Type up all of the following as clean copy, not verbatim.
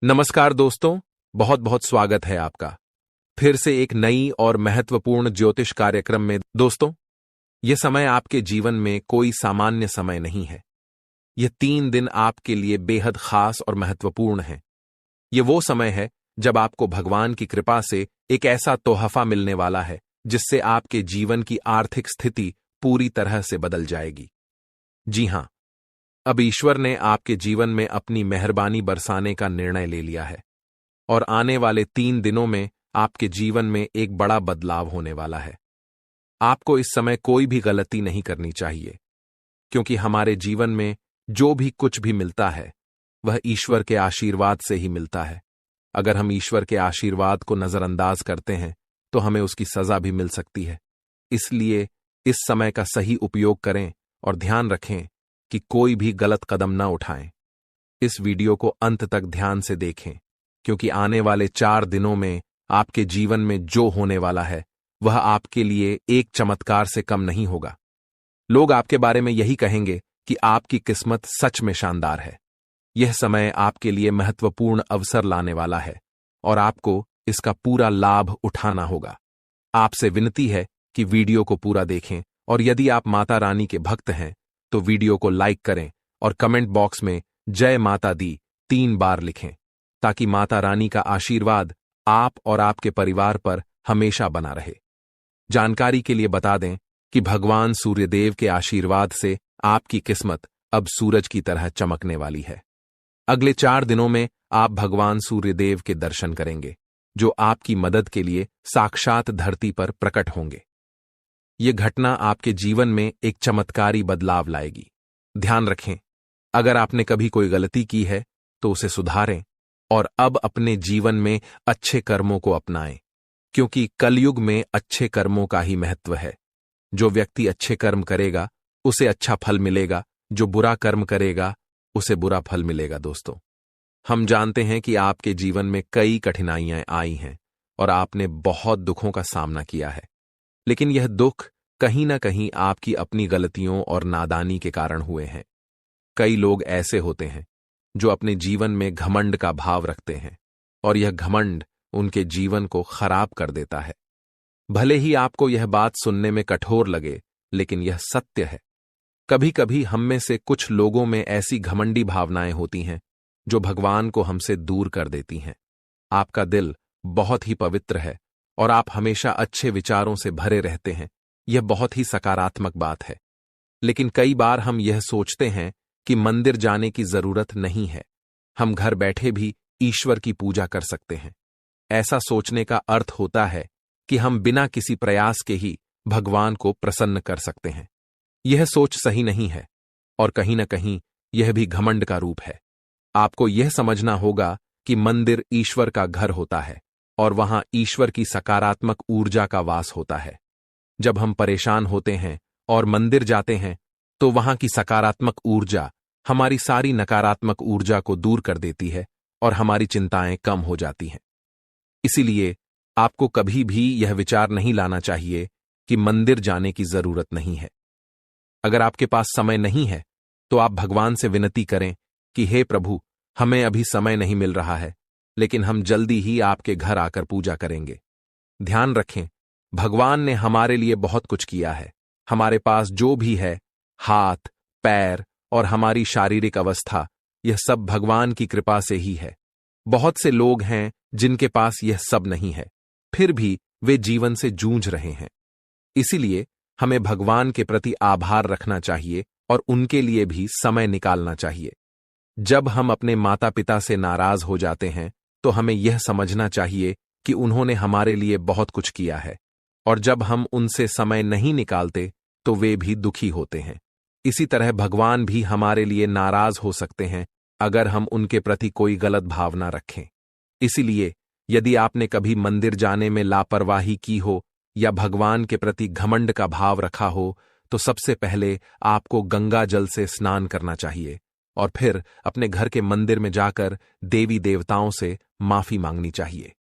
नमस्कार दोस्तों, बहुत बहुत स्वागत है आपका फिर से एक नई और महत्वपूर्ण ज्योतिष कार्यक्रम में। दोस्तों, यह समय आपके जीवन में कोई सामान्य समय नहीं है। यह 3 दिन आपके लिए बेहद खास और महत्वपूर्ण है। यह वो समय है जब आपको भगवान की कृपा से एक ऐसा तोहफा मिलने वाला है जिससे आपके जीवन की आर्थिक स्थिति पूरी तरह से बदल जाएगी। जी हां, अब ईश्वर ने आपके जीवन में अपनी मेहरबानी बरसाने का निर्णय ले लिया है और आने वाले 3 दिनों में आपके जीवन में एक बड़ा बदलाव होने वाला है। आपको इस समय कोई भी गलती नहीं करनी चाहिए, क्योंकि हमारे जीवन में जो भी कुछ भी मिलता है वह ईश्वर के आशीर्वाद से ही मिलता है। अगर हम ईश्वर के आशीर्वाद को नजरअंदाज करते हैं तो हमें उसकी सजा भी मिल सकती है। इसलिए इस समय का सही उपयोग करें और ध्यान रखें कि कोई भी गलत कदम न उठाएं। इस वीडियो को अंत तक ध्यान से देखें, क्योंकि आने वाले 4 दिनों में आपके जीवन में जो होने वाला है वह आपके लिए एक चमत्कार से कम नहीं होगा। लोग आपके बारे में यही कहेंगे कि आपकी किस्मत सच में शानदार है। यह समय आपके लिए महत्वपूर्ण अवसर लाने वाला है और आपको इसका पूरा लाभ उठाना होगा। आपसे विनती है कि वीडियो को पूरा देखें और यदि आप माता रानी के भक्त हैं तो वीडियो को लाइक करें और कमेंट बॉक्स में जय माता दी 3 बार लिखें, ताकि माता रानी का आशीर्वाद आप और आपके परिवार पर हमेशा बना रहे। जानकारी के लिए बता दें कि भगवान सूर्यदेव के आशीर्वाद से आपकी किस्मत अब सूरज की तरह चमकने वाली है। अगले 4 दिनों में आप भगवान सूर्यदेव के दर्शन करेंगे, जो आपकी मदद के लिए साक्षात धरती पर प्रकट होंगे। यह घटना आपके जीवन में एक चमत्कारी बदलाव लाएगी। ध्यान रखें, अगर आपने कभी कोई गलती की है तो उसे सुधारें और अब अपने जीवन में अच्छे कर्मों को अपनाएं, क्योंकि कलयुग में अच्छे कर्मों का ही महत्व है। जो व्यक्ति अच्छे कर्म करेगा उसे अच्छा फल मिलेगा, जो बुरा कर्म करेगा उसे बुरा फल मिलेगा। दोस्तों, हम जानते हैं कि आपके जीवन में कई कठिनाइयां आई हैं और आपने बहुत दुखों का सामना किया है, लेकिन यह दुख कहीं ना कहीं आपकी अपनी गलतियों और नादानी के कारण हुए हैं। कई लोग ऐसे होते हैं जो अपने जीवन में घमंड का भाव रखते हैं और यह घमंड उनके जीवन को खराब कर देता है। भले ही आपको यह बात सुनने में कठोर लगे, लेकिन यह सत्य है। कभी कभी हम में से कुछ लोगों में ऐसी घमंडी भावनाएं होती हैं जो भगवान को हमसे दूर कर देती हैं। आपका दिल बहुत ही पवित्र है और आप हमेशा अच्छे विचारों से भरे रहते हैं। यह बहुत ही सकारात्मक बात है, लेकिन कई बार हम यह सोचते हैं कि मंदिर जाने की जरूरत नहीं है, हम घर बैठे भी ईश्वर की पूजा कर सकते हैं। ऐसा सोचने का अर्थ होता है कि हम बिना किसी प्रयास के ही भगवान को प्रसन्न कर सकते हैं। यह सोच सही नहीं है और कहीं न कहीं यह भी घमंड का रूप है। आपको यह समझना होगा कि मंदिर ईश्वर का घर होता है और वहां ईश्वर की सकारात्मक ऊर्जा का वास होता है। जब हम परेशान होते हैं और मंदिर जाते हैं तो वहां की सकारात्मक ऊर्जा हमारी सारी नकारात्मक ऊर्जा को दूर कर देती है और हमारी चिंताएं कम हो जाती हैं। इसीलिए आपको कभी भी यह विचार नहीं लाना चाहिए कि मंदिर जाने की जरूरत नहीं है। अगर आपके पास समय नहीं है तो आप भगवान से विनती करें कि हे प्रभु, हमें अभी समय नहीं मिल रहा है, लेकिन हम जल्दी ही आपके घर आकर पूजा करेंगे। ध्यान रखें, भगवान ने हमारे लिए बहुत कुछ किया है। हमारे पास जो भी है, हाथ, पैर और हमारी शारीरिक अवस्था, यह सब भगवान की कृपा से ही है। बहुत से लोग हैं जिनके पास यह सब नहीं है, फिर भी वे जीवन से जूझ रहे हैं। इसीलिए हमें भगवान के प्रति आभार रखना चाहिए और उनके लिए भी समय निकालना चाहिए। जब हम अपने माता पिता से नाराज हो जाते हैं तो हमें यह समझना चाहिए कि उन्होंने हमारे लिए बहुत कुछ किया है, और जब हम उनसे समय नहीं निकालते तो वे भी दुखी होते हैं। इसी तरह भगवान भी हमारे लिए नाराज हो सकते हैं अगर हम उनके प्रति कोई गलत भावना रखें। इसीलिए यदि आपने कभी मंदिर जाने में लापरवाही की हो या भगवान के प्रति घमंड का भाव रखा हो, तो सबसे पहले आपको गंगा जल से स्नान करना चाहिए और फिर अपने घर के मंदिर में जाकर देवी देवताओं से माफी मांगनी चाहिए।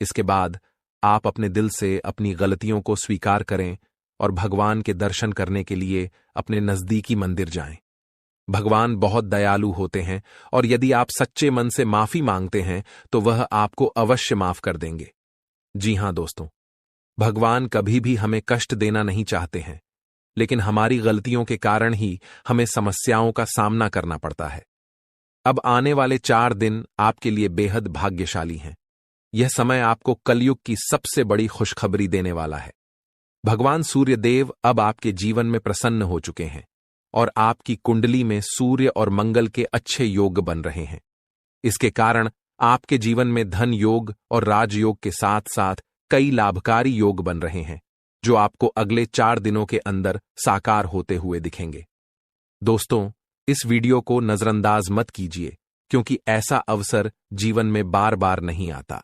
इसके बाद आप अपने दिल से अपनी गलतियों को स्वीकार करें और भगवान के दर्शन करने के लिए अपने नजदीकी मंदिर जाएं। भगवान बहुत दयालु होते हैं और यदि आप सच्चे मन से माफी मांगते हैं तो वह आपको अवश्य माफ कर देंगे। जी हां दोस्तों, भगवान कभी भी हमें कष्ट देना नहीं चाहते हैं, लेकिन हमारी गलतियों के कारण ही हमें समस्याओं का सामना करना पड़ता है। अब आने वाले 4 दिन आपके लिए बेहद भाग्यशाली हैं। यह समय आपको कलयुग की सबसे बड़ी खुशखबरी देने वाला है। भगवान सूर्य देव अब आपके जीवन में प्रसन्न हो चुके हैं और आपकी कुंडली में सूर्य और मंगल के अच्छे योग बन रहे हैं। इसके कारण आपके जीवन में धन योग और राजयोग के साथ साथ कई लाभकारी योग बन रहे हैं, जो आपको अगले 4 दिनों के अंदर साकार होते हुए दिखेंगे। दोस्तों, इस वीडियो को नजरअंदाज मत कीजिए, क्योंकि ऐसा अवसर जीवन में बार बार नहीं आता।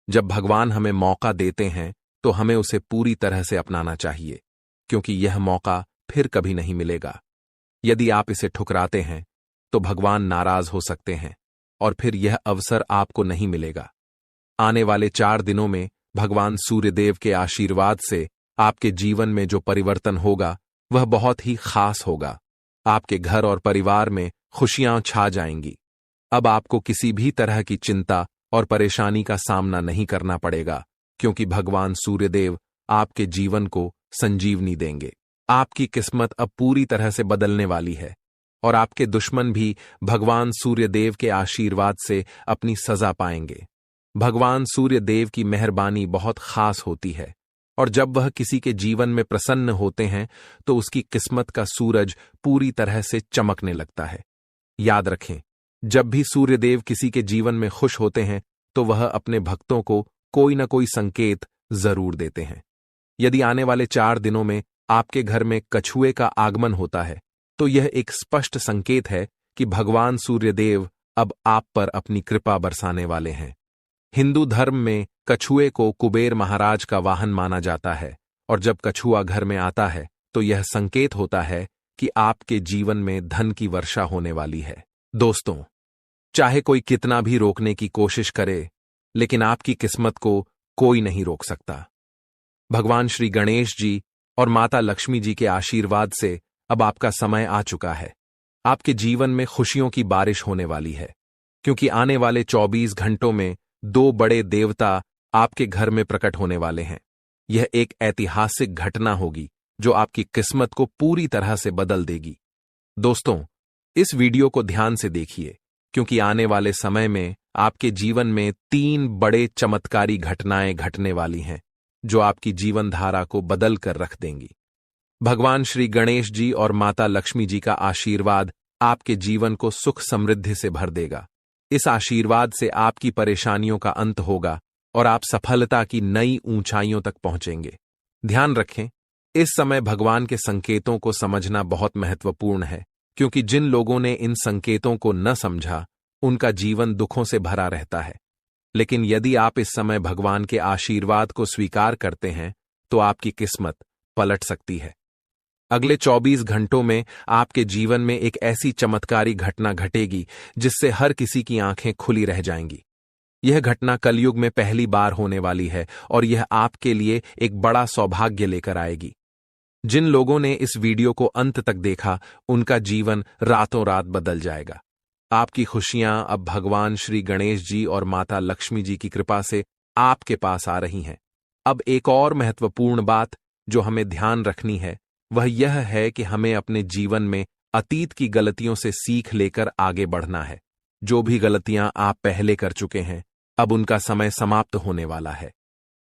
जब भगवान हमें मौका देते हैं तो हमें उसे पूरी तरह से अपनाना चाहिए, क्योंकि यह मौका फिर कभी नहीं मिलेगा। यदि आप इसे ठुकराते हैं तो भगवान नाराज हो सकते हैं और फिर यह अवसर आपको नहीं मिलेगा। आने वाले 4 दिनों में भगवान सूर्यदेव के आशीर्वाद से आपके जीवन में जो परिवर्तन होगा वह बहुत ही खास होगा। आपके घर और परिवार में खुशियां छा जाएंगी। अब आपको किसी भी तरह की चिंता और परेशानी का सामना नहीं करना पड़ेगा, क्योंकि भगवान सूर्यदेव आपके जीवन को संजीवनी देंगे। आपकी किस्मत अब पूरी तरह से बदलने वाली है और आपके दुश्मन भी भगवान सूर्यदेव के आशीर्वाद से अपनी सजा पाएंगे। भगवान सूर्यदेव की मेहरबानी बहुत खास होती है और जब वह किसी के जीवन में प्रसन्न होते हैं तो उसकी किस्मत का सूरज पूरी तरह से चमकने लगता है। याद रखें, जब भी सूर्यदेव किसी के जीवन में खुश होते हैं तो वह अपने भक्तों को कोई न कोई संकेत जरूर देते हैं। यदि आने वाले 4 दिनों में आपके घर में कछुए का आगमन होता है तो यह एक स्पष्ट संकेत है कि भगवान सूर्यदेव अब आप पर अपनी कृपा बरसाने वाले हैं। हिंदू धर्म में कछुए को कुबेर महाराज का वाहन माना जाता है और जब कछुआ घर में आता है तो यह संकेत होता है कि आपके जीवन में धन की वर्षा होने वाली है। दोस्तों, चाहे कोई कितना भी रोकने की कोशिश करे, लेकिन आपकी किस्मत को कोई नहीं रोक सकता। भगवान श्री गणेश जी और माता लक्ष्मी जी के आशीर्वाद से अब आपका समय आ चुका है। आपके जीवन में खुशियों की बारिश होने वाली है, क्योंकि आने वाले 24 घंटों में 2 बड़े देवता आपके घर में प्रकट होने वाले हैं। यह एक ऐतिहासिक घटना होगी जो आपकी किस्मत को पूरी तरह से बदल देगी। दोस्तों, इस वीडियो को ध्यान से देखिए, क्योंकि आने वाले समय में आपके जीवन में 3 बड़े चमत्कारी घटनाएं घटने वाली हैं, जो आपकी जीवन धारा को बदल कर रख देंगी। भगवान श्री गणेश जी और माता लक्ष्मी जी का आशीर्वाद आपके जीवन को सुख समृद्धि से भर देगा। इस आशीर्वाद से आपकी परेशानियों का अंत होगा और आप सफलता की नई ऊंचाइयों तक पहुंचेंगे। ध्यान रखें, इस समय भगवान के संकेतों को समझना बहुत महत्वपूर्ण है, क्योंकि जिन लोगों ने इन संकेतों को न समझा उनका जीवन दुखों से भरा रहता है। लेकिन यदि आप इस समय भगवान के आशीर्वाद को स्वीकार करते हैं तो आपकी किस्मत पलट सकती है। अगले 24 घंटों में आपके जीवन में एक ऐसी चमत्कारी घटना घटेगी जिससे हर किसी की आंखें खुली रह जाएंगी। यह घटना कलयुग में पहली बार होने वाली है और यह आपके लिए एक बड़ा सौभाग्य लेकर आएगी। जिन लोगों ने इस वीडियो को अंत तक देखा उनका जीवन रातों रात बदल जाएगा। आपकी खुशियां अब भगवान श्री गणेश जी और माता लक्ष्मी जी की कृपा से आपके पास आ रही हैं। अब एक और महत्वपूर्ण बात जो हमें ध्यान रखनी है वह यह है कि हमें अपने जीवन में अतीत की गलतियों से सीख लेकर आगे बढ़ना है। जो भी गलतियां आप पहले कर चुके हैं, अब उनका समय समाप्त होने वाला है।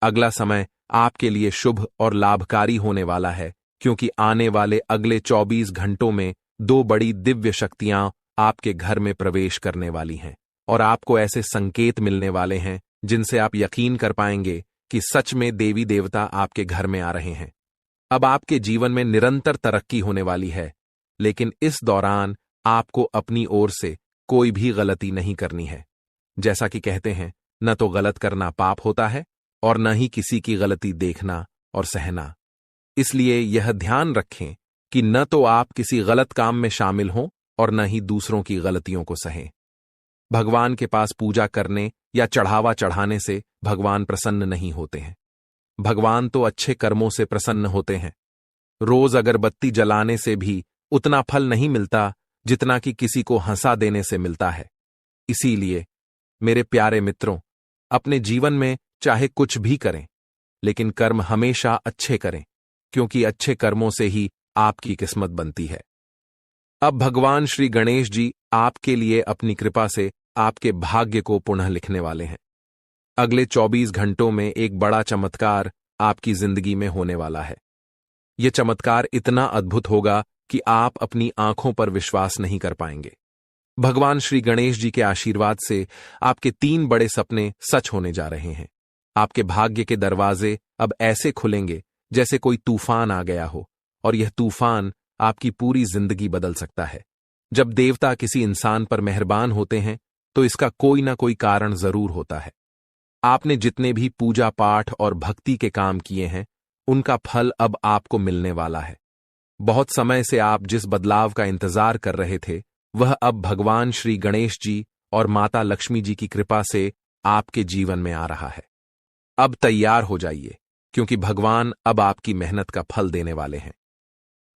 अगला समय आपके लिए शुभ और लाभकारी होने वाला है, क्योंकि आने वाले अगले 24 घंटों में 2 बड़ी दिव्य शक्तियां आपके घर में प्रवेश करने वाली हैं और आपको ऐसे संकेत मिलने वाले हैं जिनसे आप यकीन कर पाएंगे कि सच में देवी देवता आपके घर में आ रहे हैं। अब आपके जीवन में निरंतर तरक्की होने वाली है, लेकिन इस दौरान आपको अपनी ओर से कोई भी गलती नहीं करनी है। जैसा कि कहते हैं, न तो गलत करना पाप होता है और न ही किसी की गलती देखना और सहना। इसलिए यह ध्यान रखें कि न तो आप किसी गलत काम में शामिल हों और न ही दूसरों की गलतियों को सहें। भगवान के पास पूजा करने या चढ़ावा चढ़ाने से भगवान प्रसन्न नहीं होते हैं। भगवान तो अच्छे कर्मों से प्रसन्न होते हैं। रोज अगरबत्ती जलाने से भी उतना फल नहीं मिलता जितना कि किसी को हंसा देने से मिलता है। इसीलिए मेरे प्यारे मित्रों, अपने जीवन में चाहे कुछ भी करें, लेकिन कर्म हमेशा अच्छे करें, क्योंकि अच्छे कर्मों से ही आपकी किस्मत बनती है। अब भगवान श्री गणेश जी आपके लिए अपनी कृपा से आपके भाग्य को पुनः लिखने वाले हैं। अगले 24 घंटों में एक बड़ा चमत्कार आपकी जिंदगी में होने वाला है। यह चमत्कार इतना अद्भुत होगा कि आप अपनी आंखों पर विश्वास नहीं कर पाएंगे। भगवान श्री गणेश जी के आशीर्वाद से आपके 3 बड़े सपने सच होने जा रहे हैं। आपके भाग्य के दरवाजे अब ऐसे खुलेंगे जैसे कोई तूफान आ गया हो, और यह तूफान आपकी पूरी जिंदगी बदल सकता है। जब देवता किसी इंसान पर मेहरबान होते हैं तो इसका कोई ना कोई कारण जरूर होता है। आपने जितने भी पूजा पाठ और भक्ति के काम किए हैं, उनका फल अब आपको मिलने वाला है। बहुत समय से आप जिस बदलाव का इंतजार कर रहे थे, वह अब भगवान श्री गणेश जी और माता लक्ष्मी जी की कृपा से आपके जीवन में आ रहा है। अब तैयार हो जाइए, क्योंकि भगवान अब आपकी मेहनत का फल देने वाले हैं।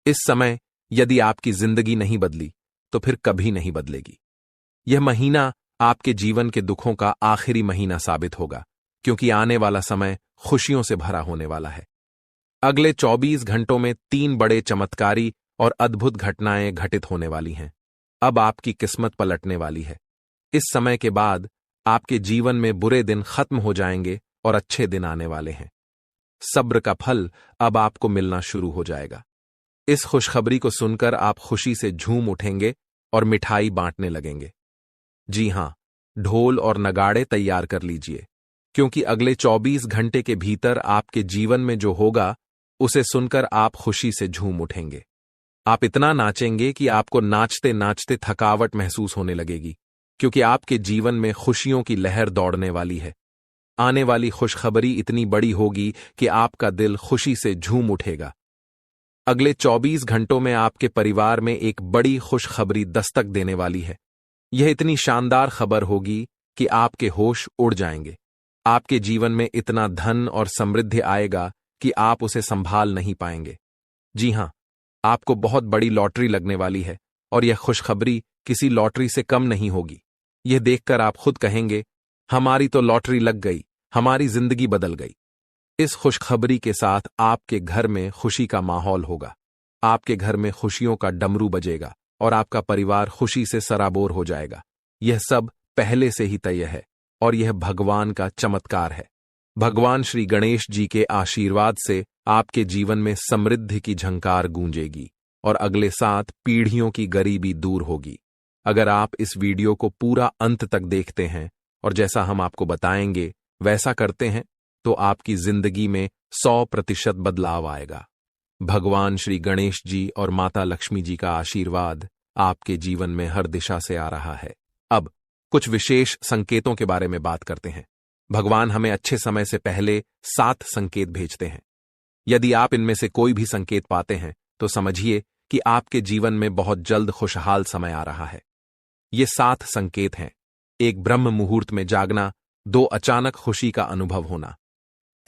इस समय यदि आपकी जिंदगी नहीं बदली तो फिर कभी नहीं बदलेगी। यह महीना आपके जीवन के दुखों का आखिरी महीना साबित होगा, क्योंकि आने वाला समय खुशियों से भरा होने वाला है। अगले 24 घंटों में 3 बड़े चमत्कारी और अद्भुत घटनाएं घटित होने वाली हैं। अब आपकी किस्मत पलटने वाली है। इस समय के बाद आपके जीवन में बुरे दिन खत्म हो जाएंगे और अच्छे दिन आने वाले हैं। सब्र का फल अब आपको मिलना शुरू हो जाएगा। इस खुशखबरी को सुनकर आप खुशी से झूम उठेंगे और मिठाई बांटने लगेंगे। जी हां, ढोल और नगाड़े तैयार कर लीजिए, क्योंकि अगले 24 घंटे के भीतर आपके जीवन में जो होगा उसे सुनकर आप खुशी से झूम उठेंगे। आप इतना नाचेंगे कि आपको नाचते नाचते थकावट महसूस होने लगेगी, क्योंकि आपके जीवन में खुशियों की लहर दौड़ने वाली है। आने वाली खुशखबरी इतनी बड़ी होगी कि आपका दिल खुशी से झूम उठेगा। अगले 24 घंटों में आपके परिवार में एक बड़ी खुशखबरी दस्तक देने वाली है। यह इतनी शानदार खबर होगी कि आपके होश उड़ जाएंगे। आपके जीवन में इतना धन और समृद्धि आएगा कि आप उसे संभाल नहीं पाएंगे। जी हां, आपको बहुत बड़ी लॉटरी लगने वाली है, और यह खुशखबरी किसी लॉटरी से कम नहीं होगी। यह देखकर आप खुद कहेंगे, हमारी तो लॉटरी लग गई, हमारी जिंदगी बदल गई। इस खुशखबरी के साथ आपके घर में खुशी का माहौल होगा। आपके घर में खुशियों का डमरू बजेगा और आपका परिवार खुशी से सराबोर हो जाएगा। यह सब पहले से ही तय है, और यह भगवान का चमत्कार है। भगवान श्री गणेश जी के आशीर्वाद से आपके जीवन में समृद्धि की झंकार गूंजेगी और अगले 7 पीढ़ियों की गरीबी दूर होगी। अगर आप इस वीडियो को पूरा अंत तक देखते हैं और जैसा हम आपको बताएंगे वैसा करते हैं, तो आपकी जिंदगी में 100% बदलाव आएगा। भगवान श्री गणेश जी और माता लक्ष्मी जी का आशीर्वाद आपके जीवन में हर दिशा से आ रहा है। अब कुछ विशेष संकेतों के बारे में बात करते हैं। भगवान हमें अच्छे समय से पहले 7 संकेत भेजते हैं। यदि आप इनमें से कोई भी संकेत पाते हैं तो समझिए कि आपके जीवन में बहुत जल्द खुशहाल समय आ रहा है। ये 7 संकेत हैं: 1 ब्रह्म मुहूर्त में जागना, 2 अचानक खुशी का अनुभव होना,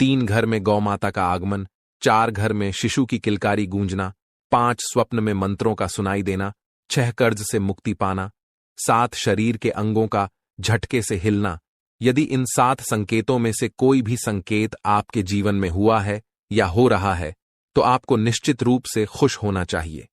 3 घर में गौ माता का आगमन, 4 घर में शिशु की किलकारी गूंजना, 5 स्वप्न में मंत्रों का सुनाई देना, 6 कर्ज से मुक्ति पाना, 7 शरीर के अंगों का झटके से हिलना। यदि इन 7 संकेतों में से कोई भी संकेत आपके जीवन में हुआ है या हो रहा है, तो आपको निश्चित रूप से खुश होना चाहिए।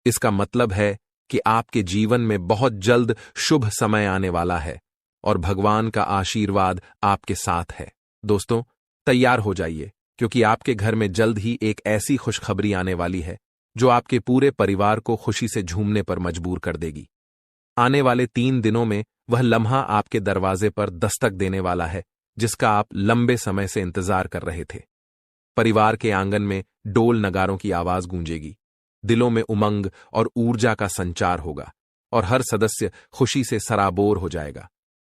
इसका मतलब है कि आपके जीवन में बहुत जल्द शुभ समय आने वाला है और भगवान का आशीर्वाद आपके साथ है। दोस्तों, तैयार हो जाइए, क्योंकि आपके घर में जल्द ही एक ऐसी खुशखबरी आने वाली है जो आपके पूरे परिवार को खुशी से झूमने पर मजबूर कर देगी। आने वाले 3 दिनों में वह लम्हा आपके दरवाजे पर दस्तक देने वाला है जिसका आप लंबे समय से इंतजार कर रहे थे। परिवार के आंगन में डोल नगारों की आवाज गूंजेगी, दिलों में उमंग और ऊर्जा का संचार होगा और हर सदस्य खुशी से सराबोर हो जाएगा।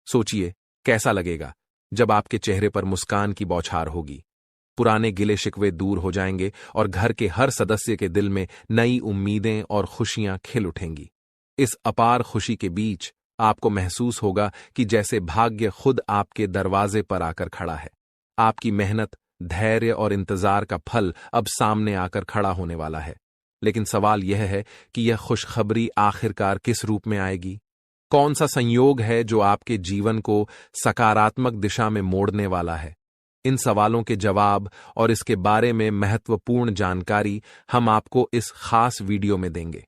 सोचिए कैसा लगेगा जब आपके चेहरे पर मुस्कान की बौछार होगी। पुराने गिले शिकवे दूर हो जाएंगे और घर के हर सदस्य के दिल में नई उम्मीदें और खुशियां खिल उठेंगी। इस अपार खुशी के बीच आपको महसूस होगा कि जैसे भाग्य खुद आपके दरवाजे पर आकर खड़ा है। आपकी मेहनत, धैर्य और इंतजार का फल अब सामने आकर खड़ा होने वाला है। लेकिन सवाल यह है कि यह खुशखबरी आखिरकार किस रूप में आएगी? कौन सा संयोग है जो आपके जीवन को सकारात्मक दिशा में मोड़ने वाला है? इन सवालों के जवाब और इसके बारे में महत्वपूर्ण जानकारी हम आपको इस खास वीडियो में देंगे।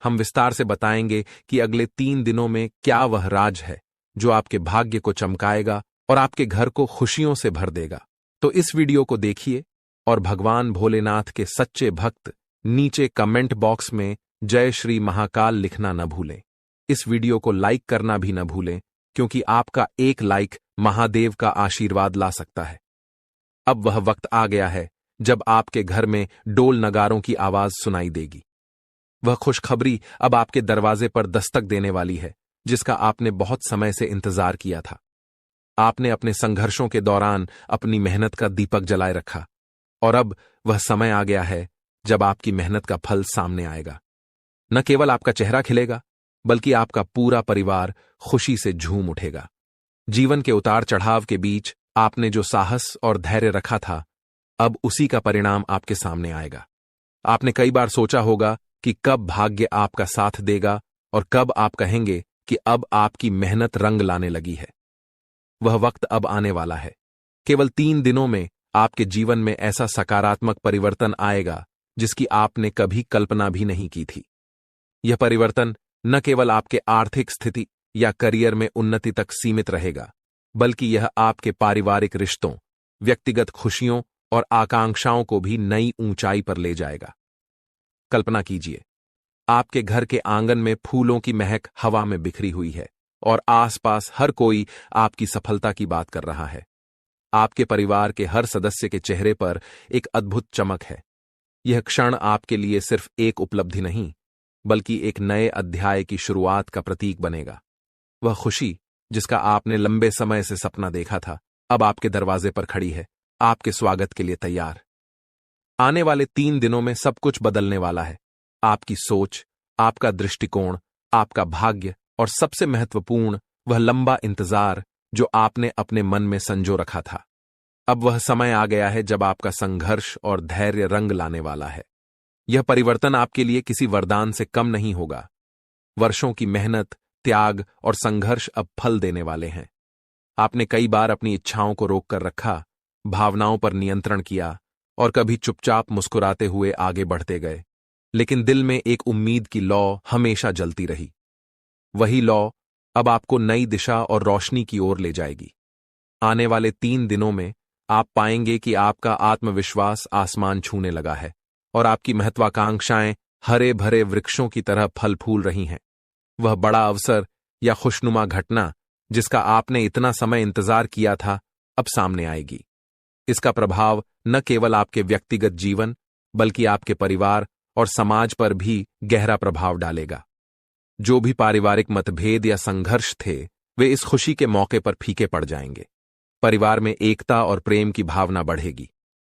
हम विस्तार से बताएंगे कि अगले 3 दिनों में क्या वह राज है जो आपके भाग्य को चमकाएगा और आपके घर को खुशियों से भर देगा। तो इस वीडियो को देखिए और भगवान भोलेनाथ के सच्चे भक्त नीचे कमेंट बॉक्स में जय श्री महाकाल लिखना न भूलें। इस वीडियो को लाइक करना भी न भूलें, क्योंकि आपका एक लाइक महादेव का आशीर्वाद ला सकता है। अब वह वक्त आ गया है जब आपके घर में डोल नगारों की आवाज सुनाई देगी। वह खुशखबरी अब आपके दरवाजे पर दस्तक देने वाली है, जिसका आपने बहुत समय से इंतजार किया था। आपने अपने संघर्षों के दौरान अपनी मेहनत का दीपक जलाए रखा, और अब वह समय आ गया है जब आपकी मेहनत का फल सामने आएगा। न केवल आपका चेहरा खिलेगा, बल्कि आपका पूरा परिवार खुशी से झूम उठेगा। जीवन के उतार चढ़ाव के बीच आपने जो साहस और धैर्य रखा था, अब उसी का परिणाम आपके सामने आएगा। आपने कई बार सोचा होगा कि कब भाग्य आपका साथ देगा और कब आप कहेंगे कि अब आपकी मेहनत रंग लाने लगी है। वह वक्त अब आने वाला है। केवल 3 दिनों में आपके जीवन में ऐसा सकारात्मक परिवर्तन आएगा जिसकी आपने कभी कल्पना भी नहीं की थी। यह परिवर्तन न केवल आपके आर्थिक स्थिति या करियर में उन्नति तक सीमित रहेगा, बल्कि यह आपके पारिवारिक रिश्तों, व्यक्तिगत खुशियों और आकांक्षाओं को भी नई ऊंचाई पर ले जाएगा। कल्पना कीजिए, आपके घर के आंगन में फूलों की महक हवा में बिखरी हुई है और आसपास हर कोई आपकी सफलता की बात कर रहा है। आपके परिवार के हर सदस्य के चेहरे पर एक अद्भुत चमक है। यह क्षण आपके लिए सिर्फ एक उपलब्धि नहीं, बल्कि एक नए अध्याय की शुरुआत का प्रतीक बनेगा। वह खुशी जिसका आपने लंबे समय से सपना देखा था, अब आपके दरवाजे पर खड़ी है, आपके स्वागत के लिए तैयार। आने वाले 3 दिनों में सब कुछ बदलने वाला है। आपकी सोच, आपका दृष्टिकोण, आपका भाग्य और सबसे महत्वपूर्ण वह लंबा इंतजार जो आपने अपने मन में संजो रखा था। अब वह समय आ गया है जब आपका संघर्ष और धैर्य रंग लाने वाला है। यह परिवर्तन आपके लिए किसी वरदान से कम नहीं होगा। वर्षों की मेहनत, त्याग और संघर्ष अब फल देने वाले हैं। आपने कई बार अपनी इच्छाओं को रोक कर रखा, भावनाओं पर नियंत्रण किया और कभी चुपचाप मुस्कुराते हुए आगे बढ़ते गए, लेकिन दिल में एक उम्मीद की लौ हमेशा जलती रही। वही लौ अब आपको नई दिशा और रोशनी की ओर ले जाएगी। आने वाले 3 दिनों में आप पाएंगे कि आपका आत्मविश्वास आसमान छूने लगा है और आपकी महत्वाकांक्षाएं हरे भरे वृक्षों की तरह फल फूल रही हैं। वह बड़ा अवसर या खुशनुमा घटना जिसका आपने इतना समय इंतजार किया था, अब सामने आएगी। इसका प्रभाव न केवल आपके व्यक्तिगत जीवन, बल्कि आपके परिवार और समाज पर भी गहरा प्रभाव डालेगा। जो भी पारिवारिक मतभेद या संघर्ष थे, वे इस खुशी के मौके पर फीके पड़ जाएंगे। परिवार में एकता और प्रेम की भावना बढ़ेगी,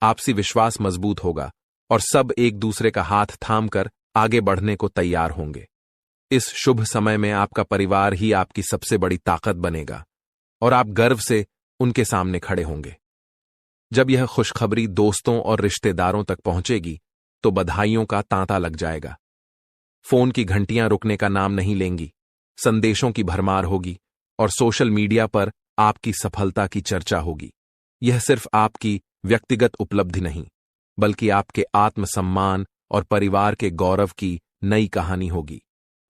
आपसी विश्वास मजबूत होगा और सब एक दूसरे का हाथ थामकर आगे बढ़ने को तैयार होंगे। इस शुभ समय में आपका परिवार ही आपकी सबसे बड़ी ताकत बनेगा और आप गर्व से उनके सामने खड़े होंगे। जब यह खुशखबरी दोस्तों और रिश्तेदारों तक पहुंचेगी तो बधाइयों का तांता लग जाएगा। फोन की घंटियां रुकने का नाम नहीं लेंगी, संदेशों की भरमार होगी और सोशल मीडिया पर आपकी सफलता की चर्चा होगी। यह सिर्फ आपकी व्यक्तिगत उपलब्धि नहीं, बल्कि आपके आत्मसम्मान और परिवार के गौरव की नई कहानी होगी।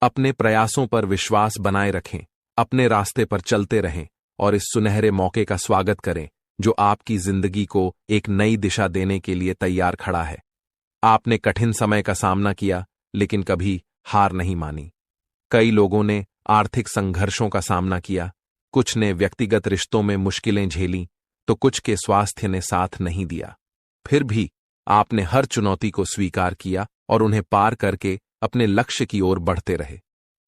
अपने प्रयासों पर विश्वास बनाए रखें, अपने रास्ते पर चलते रहें और इस सुनहरे मौके का स्वागत करें जो आपकी जिंदगी को एक नई दिशा देने के लिए तैयार खड़ा है। आपने कठिन समय का सामना किया, लेकिन कभी हार नहीं मानी। कई लोगों ने आर्थिक संघर्षों का सामना किया, कुछ ने व्यक्तिगत रिश्तों में मुश्किलें झेली, तो कुछ के स्वास्थ्य ने साथ नहीं दिया। फिर भी आपने हर चुनौती को स्वीकार किया और उन्हें पार करके अपने लक्ष्य की ओर बढ़ते रहे।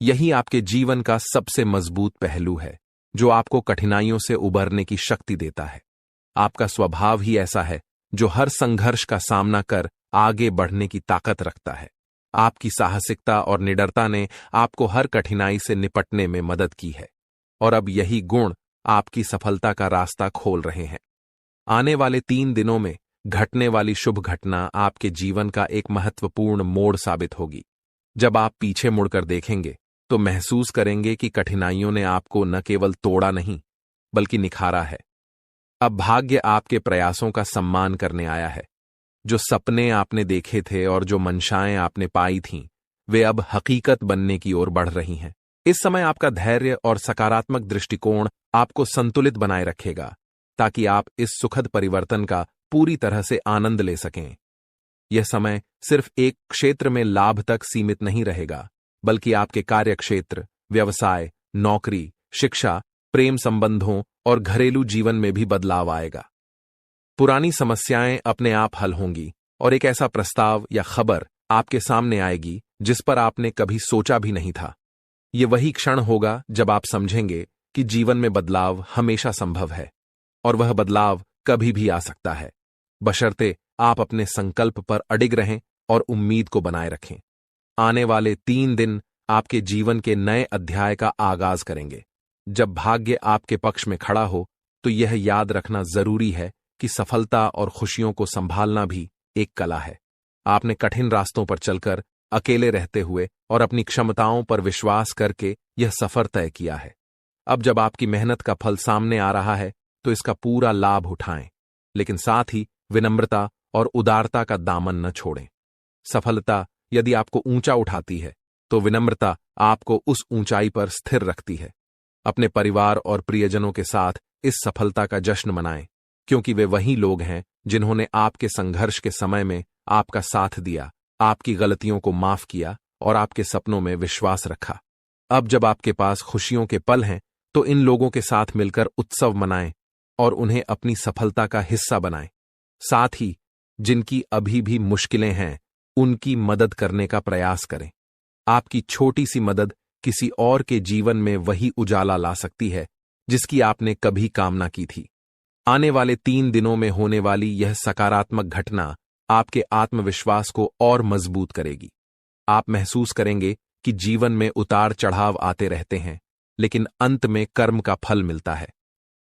यही आपके जीवन का सबसे मजबूत पहलू है, जो आपको कठिनाइयों से उबरने की शक्ति देता है। आपका स्वभाव ही ऐसा है जो हर संघर्ष का सामना कर आगे बढ़ने की ताकत रखता है। आपकी साहसिकता और निडरता ने आपको हर कठिनाई से निपटने में मदद की है और अब यही गुण आपकी सफलता का रास्ता खोल रहे हैं। आने वाले 3 दिनों में घटने वाली शुभ घटना आपके जीवन का एक महत्वपूर्ण मोड़ साबित होगी। जब आप पीछे मुड़कर देखेंगे तो महसूस करेंगे कि कठिनाइयों ने आपको न केवल तोड़ा नहीं बल्कि निखारा है। अब भाग्य आपके प्रयासों का सम्मान करने आया है। जो सपने आपने देखे थे और जो मंशाएं आपने पाई थीं, वे अब हकीकत बनने की ओर बढ़ रही हैं। इस समय आपका धैर्य और सकारात्मक दृष्टिकोण आपको संतुलित बनाए रखेगा, ताकि आप इस सुखद परिवर्तन का पूरी तरह से आनंद ले सकें। यह समय सिर्फ एक क्षेत्र में लाभ तक सीमित नहीं रहेगा, बल्कि आपके कार्यक्षेत्र, व्यवसाय, नौकरी, शिक्षा, प्रेम संबंधों और घरेलू जीवन में भी बदलाव आएगा। पुरानी समस्याएं अपने आप हल होंगी और एक ऐसा प्रस्ताव या खबर आपके सामने आएगी जिस पर आपने कभी सोचा भी नहीं था। ये वही क्षण होगा जब आप समझेंगे कि जीवन में बदलाव हमेशा संभव है और वह बदलाव कभी भी आ सकता है, बशर्ते आप अपने संकल्प पर अडिग रहें और उम्मीद को बनाए रखें। आने वाले 3 दिन आपके जीवन के नए अध्याय का आगाज करेंगे। जब भाग्य आपके पक्ष में खड़ा हो तो यह याद रखना जरूरी है कि सफलता और खुशियों को संभालना भी एक कला है। आपने कठिन रास्तों पर चलकर, अकेले रहते हुए और अपनी क्षमताओं पर विश्वास करके यह सफर तय किया है। अब जब आपकी मेहनत का फल सामने आ रहा है तो इसका पूरा लाभ उठाएं, लेकिन साथ ही विनम्रता और उदारता का दामन न छोड़ें। सफलता यदि आपको ऊंचा उठाती है तो विनम्रता आपको उस ऊंचाई पर स्थिर रखती है। अपने परिवार और प्रियजनों के साथ इस सफलता का जश्न मनाएं, क्योंकि वे वही लोग हैं जिन्होंने आपके संघर्ष के समय में आपका साथ दिया, आपकी गलतियों को माफ किया और आपके सपनों में विश्वास रखा। अब जब आपके पास खुशियों के पल हैं तो इन लोगों के साथ मिलकर उत्सव मनाएं और उन्हें अपनी सफलता का हिस्सा बनाएं। साथ ही जिनकी अभी भी मुश्किलें हैं उनकी मदद करने का प्रयास करें। आपकी छोटी सी मदद किसी और के जीवन में वही उजाला ला सकती है जिसकी आपने कभी कामना की थी। आने वाले 3 दिनों में होने वाली यह सकारात्मक घटना आपके आत्मविश्वास को और मजबूत करेगी। आप महसूस करेंगे कि जीवन में उतार चढ़ाव आते रहते हैं, लेकिन अंत में कर्म का फल मिलता है।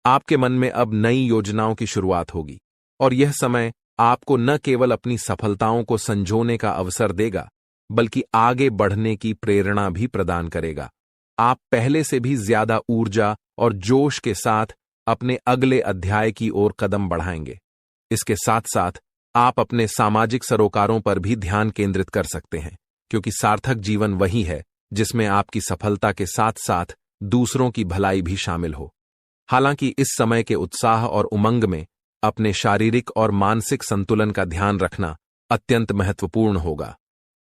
आपके मन में अब नई योजनाओं की शुरुआत होगी और यह समय आपको न केवल अपनी सफलताओं को संजोने का अवसर देगा, बल्कि आगे बढ़ने की प्रेरणा भी प्रदान करेगा। आप पहले से भी ज्यादा ऊर्जा और जोश के साथ अपने अगले अध्याय की ओर कदम बढ़ाएंगे। इसके साथ साथ आप अपने सामाजिक सरोकारों पर भी ध्यान केंद्रित कर सकते हैं, क्योंकि सार्थक जीवन वही है जिसमें आपकी सफलता के साथ साथ दूसरों की भलाई भी शामिल हो। हालांकि इस समय के उत्साह और उमंग में अपने शारीरिक और मानसिक संतुलन का ध्यान रखना अत्यंत महत्वपूर्ण होगा।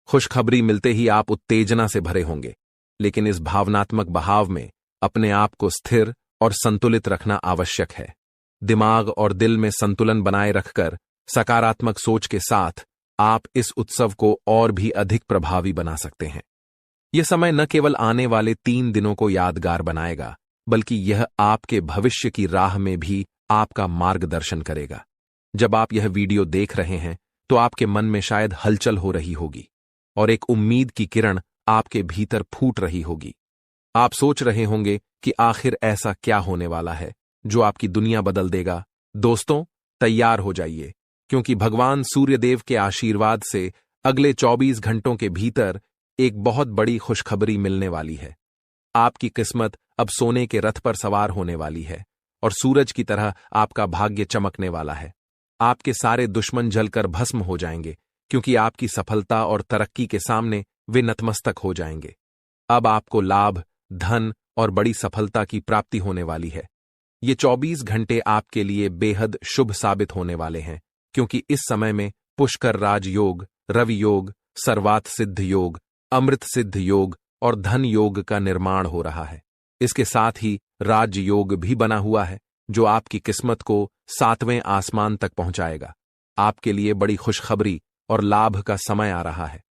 खुशखबरी मिलते ही आप उत्तेजना से भरे होंगे, लेकिन इस भावनात्मक बहाव में अपने आप को स्थिर और संतुलित रखना आवश्यक है। दिमाग और दिल में संतुलन बनाए रखकर सकारात्मक सोच के साथ आप इस उत्सव को और भी अधिक प्रभावी बना सकते हैं। यह समय न केवल आने वाले 3 दिनों को यादगार बनाएगा, बल्कि यह आपके भविष्य की राह में भी आपका मार्गदर्शन करेगा। जब आप यह वीडियो देख रहे हैं तो आपके मन में शायद हलचल हो रही होगी और एक उम्मीद की किरण आपके भीतर फूट रही होगी। आप सोच रहे होंगे कि आखिर ऐसा क्या होने वाला है जो आपकी दुनिया बदल देगा। दोस्तों, तैयार हो जाइए, क्योंकि भगवान सूर्यदेव के आशीर्वाद से अगले 24 घंटों के भीतर एक बहुत बड़ी खुशखबरी मिलने वाली है। आपकी किस्मत अब सोने के रथ पर सवार होने वाली है और सूरज की तरह आपका भाग्य चमकने वाला है। आपके सारे दुश्मन जलकर भस्म हो जाएंगे, क्योंकि आपकी सफलता और तरक्की के सामने वे नतमस्तक हो जाएंगे। अब आपको लाभ, धन और बड़ी सफलता की प्राप्ति होने वाली है। ये 24 घंटे आपके लिए बेहद शुभ साबित होने वाले हैं, क्योंकि इस समय में पुष्कर राज योग, रवि योग, सर्वात सिद्ध योग, अमृत सिद्ध योग और धन योग का निर्माण हो रहा है। इसके साथ ही राज योग भी बना हुआ है, जो आपकी किस्मत को 7वें आसमान तक पहुंचाएगा। आपके लिए बड़ी खुशखबरी और लाभ का समय आ रहा है।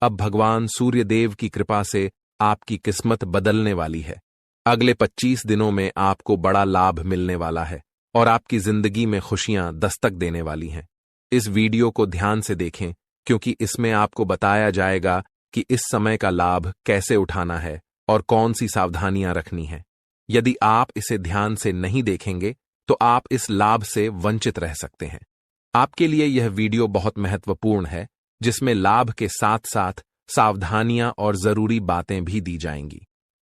अब भगवान सूर्यदेव की कृपा से आपकी किस्मत बदलने वाली है। अगले 25 दिनों में आपको बड़ा लाभ मिलने वाला है और आपकी जिंदगी में खुशियां दस्तक देने वाली हैं। इस वीडियो को ध्यान से देखें, क्योंकि इसमें आपको बताया जाएगा कि इस समय का लाभ कैसे उठाना है और कौन सी सावधानियां रखनी है। यदि आप इसे ध्यान से नहीं देखेंगे तो आप इस लाभ से वंचित रह सकते हैं। आपके लिए यह वीडियो बहुत महत्वपूर्ण है, जिसमें लाभ के साथ साथ सावधानियां और जरूरी बातें भी दी जाएंगी।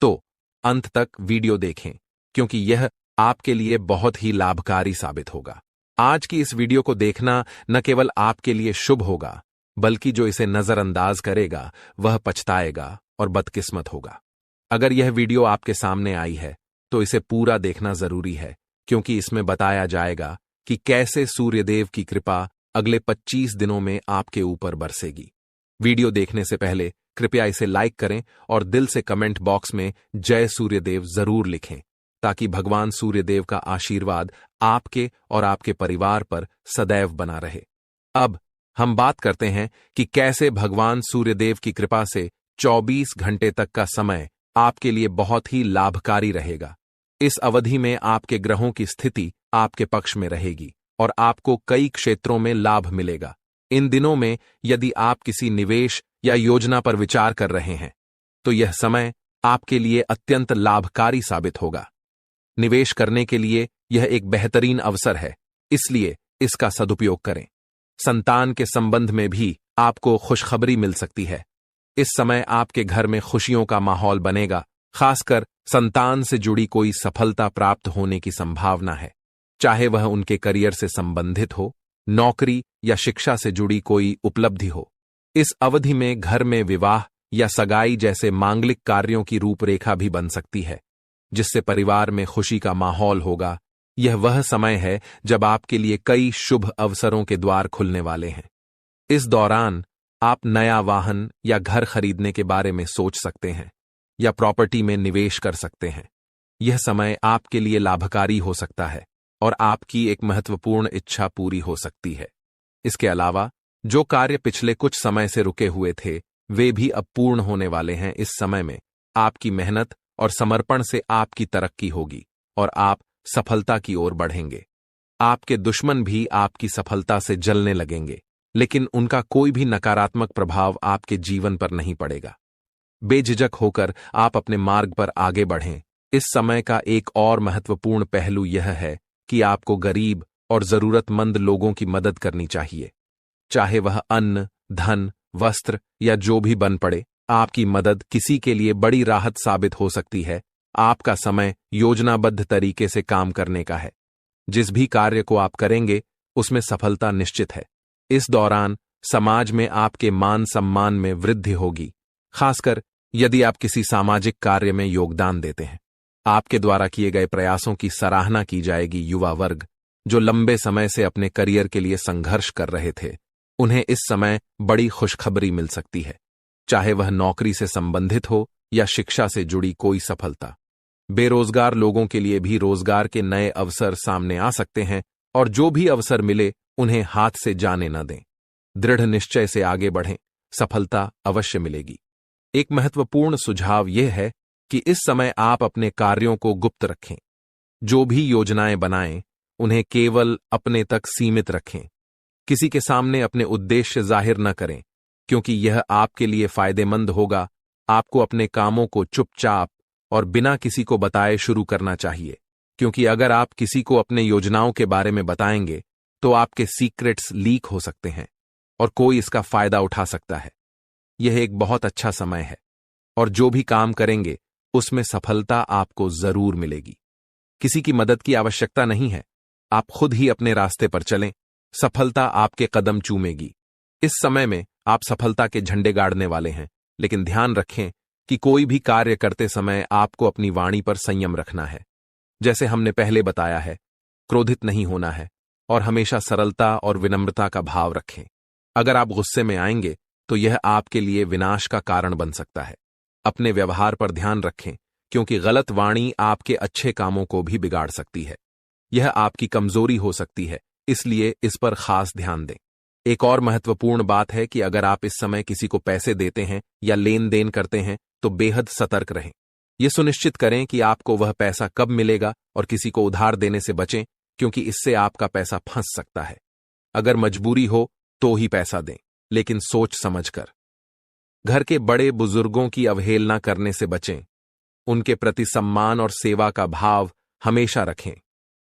तो अंत तक वीडियो देखें, क्योंकि यह आपके लिए बहुत ही लाभकारी साबित होगा। आज की इस वीडियो को देखना न केवल आपके लिए शुभ होगा, बल्कि जो इसे नजरअंदाज करेगा वह पछताएगा और बदकिस्मत होगा। अगर यह वीडियो आपके सामने आई है तो इसे पूरा देखना जरूरी है, क्योंकि इसमें बताया जाएगा कि कैसे सूर्यदेव की कृपा अगले 25 दिनों में आपके ऊपर बरसेगी। वीडियो देखने से पहले कृपया इसे लाइक करें और दिल से कमेंट बॉक्स में जय सूर्यदेव जरूर लिखें, ताकि भगवान सूर्यदेव का आशीर्वाद आपके और आपके परिवार पर सदैव बना रहे। अब हम बात करते हैं कि कैसे भगवान सूर्यदेव की कृपा से 24 घंटे तक का समय आपके लिए बहुत ही लाभकारी रहेगा। इस अवधि में आपके ग्रहों की स्थिति आपके पक्ष में रहेगी और आपको कई क्षेत्रों में लाभ मिलेगा। इन दिनों में यदि आप किसी निवेश या योजना पर विचार कर रहे हैं, तो यह समय आपके लिए अत्यंत लाभकारी साबित होगा। निवेश करने के लिए यह एक बेहतरीन अवसर है, इसलिए इसका सदुपयोग करें। संतान के संबंध में भी आपको खुशखबरी मिल सकती है। इस समय आपके घर में खुशियों का माहौल बनेगा, खासकर संतान से जुड़ी कोई सफलता प्राप्त होने की संभावना है, चाहे वह उनके करियर से संबंधित हो, नौकरी या शिक्षा से जुड़ी कोई उपलब्धि हो। इस अवधि में घर में विवाह या सगाई जैसे मांगलिक कार्यों की रूपरेखा भी बन सकती है, जिससे परिवार में खुशी का माहौल होगा। यह वह समय है जब आपके लिए कई शुभ अवसरों के द्वार खुलने वाले हैं। इस दौरान आप नया वाहन या घर खरीदने के बारे में सोच सकते हैं या प्रॉपर्टी में निवेश कर सकते हैं। यह समय आपके लिए लाभकारी हो सकता है और आपकी एक महत्वपूर्ण इच्छा पूरी हो सकती है। इसके अलावा जो कार्य पिछले कुछ समय से रुके हुए थे, वे भी अब पूर्ण होने वाले हैं। इस समय में आपकी मेहनत और समर्पण से आपकी तरक्की होगी और आप सफलता की ओर बढ़ेंगे। आपके दुश्मन भी आपकी सफलता से जलने लगेंगे, लेकिन उनका कोई भी नकारात्मक प्रभाव आपके जीवन पर नहीं पड़ेगा। बेझिझक होकर आप अपने मार्ग पर आगे बढ़ें। इस समय का एक और महत्वपूर्ण पहलू यह है कि आपको गरीब और जरूरतमंद लोगों की मदद करनी चाहिए, चाहे वह अन्न, धन, वस्त्र या जो भी बन पड़े। आपकी मदद किसी के लिए बड़ी राहत साबित हो सकती है। आपका समय योजनाबद्ध तरीके से काम करने का है। जिस भी कार्य को आप करेंगे उसमें सफलता निश्चित है। इस दौरान समाज में आपके मान सम्मान में वृद्धि होगी, खासकर यदि आप किसी सामाजिक कार्य में योगदान देते हैं। आपके द्वारा किए गए प्रयासों की सराहना की जाएगी। युवा वर्ग जो लंबे समय से अपने करियर के लिए संघर्ष कर रहे थे, उन्हें इस समय बड़ी खुशखबरी मिल सकती है, चाहे वह नौकरी से संबंधित हो या शिक्षा से जुड़ी कोई सफलता। बेरोजगार लोगों के लिए भी रोजगार के नए अवसर सामने आ सकते हैं और जो भी अवसर मिले उन्हें हाथ से जाने न दें। दृढ़ निश्चय से आगे बढ़ें, सफलता अवश्य मिलेगी। एक महत्वपूर्ण सुझाव यह है कि इस समय आप अपने कार्यों को गुप्त रखें। जो भी योजनाएं बनाएं, उन्हें केवल अपने तक सीमित रखें। किसी के सामने अपने उद्देश्य जाहिर न करें, क्योंकि यह आपके लिए फायदेमंद होगा। आपको अपने कामों को चुपचाप और बिना किसी को बताए शुरू करना चाहिए, क्योंकि अगर आप किसी को अपने योजनाओं के बारे में बताएंगे तो आपके सीक्रेट्स लीक हो सकते हैं और कोई इसका फायदा उठा सकता है। यह एक बहुत अच्छा समय है और जो भी काम करेंगे उसमें सफलता आपको जरूर मिलेगी। किसी की मदद की आवश्यकता नहीं है, आप खुद ही अपने रास्ते पर चलें, सफलता आपके कदम चूमेगी। इस समय में आप सफलता के झंडे गाड़ने वाले हैं, लेकिन ध्यान रखें कि कोई भी कार्य करते समय आपको अपनी वाणी पर संयम रखना है। जैसे हमने पहले बताया है, क्रोधित नहीं होना है और हमेशा सरलता और विनम्रता का भाव रखें। अगर आप गुस्से में आएंगे तो यह आपके लिए विनाश का कारण बन सकता है। अपने व्यवहार पर ध्यान रखें, क्योंकि गलत वाणी आपके अच्छे कामों को भी बिगाड़ सकती है। यह आपकी कमजोरी हो सकती है, इसलिए इस पर खास ध्यान दें। एक और महत्वपूर्ण बात है कि अगर आप इस समय किसी को पैसे देते हैं या लेन देन करते हैं तो बेहद सतर्क रहें। यह सुनिश्चित करें कि आपको वह पैसा कब मिलेगा और किसी को उधार देने से बचें, क्योंकि इससे आपका पैसा फंस सकता है। अगर मजबूरी हो तो ही पैसा दें, लेकिन सोच समझकर। घर के बड़े बुजुर्गों की अवहेलना करने से बचें। उनके प्रति सम्मान और सेवा का भाव हमेशा रखें।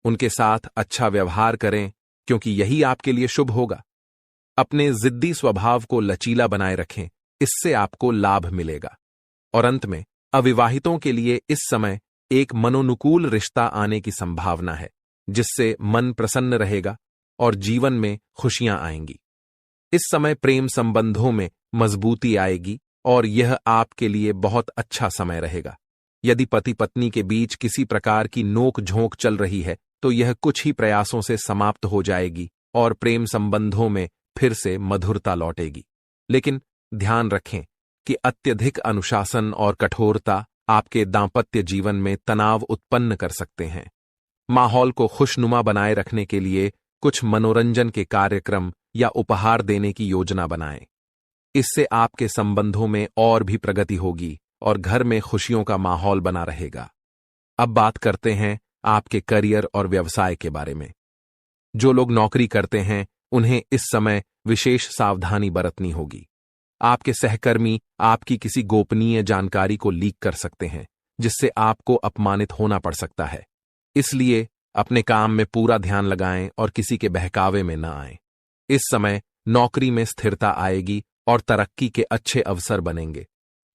उनके साथ अच्छा व्यवहार करें, क्योंकि यही आपके लिए शुभ होगा। अपने जिद्दी स्वभाव को लचीला बनाए रखें, इससे आपको लाभ मिलेगा। और अंत में अविवाहितों के लिए इस समय एक मनोनुकूल रिश्ता आने की संभावना है, जिससे मन प्रसन्न रहेगा और जीवन में खुशियां आएंगी। इस समय प्रेम संबंधों में मजबूती आएगी और यह आपके लिए बहुत अच्छा समय रहेगा। यदि पति पत्नी के बीच किसी प्रकार की नोक झोंक चल रही है तो यह कुछ ही प्रयासों से समाप्त हो जाएगी और प्रेम संबंधों में फिर से मधुरता लौटेगी। लेकिन ध्यान रखें कि अत्यधिक अनुशासन और कठोरता आपके दांपत्य जीवन में तनाव उत्पन्न कर सकते हैं। माहौल को खुशनुमा बनाए रखने के लिए कुछ मनोरंजन के कार्यक्रम या उपहार देने की योजना बनाएं। इससे आपके संबंधों में और भी प्रगति होगी और घर में खुशियों का माहौल बना रहेगा। अब बात करते हैं आपके करियर और व्यवसाय के बारे में। जो लोग नौकरी करते हैं उन्हें इस समय विशेष सावधानी बरतनी होगी। आपके सहकर्मी आपकी किसी गोपनीय जानकारी को लीक कर सकते हैं, जिससे आपको अपमानित होना पड़ सकता है। इसलिए अपने काम में पूरा ध्यान लगाएं और किसी के बहकावे में न आएं। इस समय नौकरी में स्थिरता आएगी और तरक्की के अच्छे अवसर बनेंगे।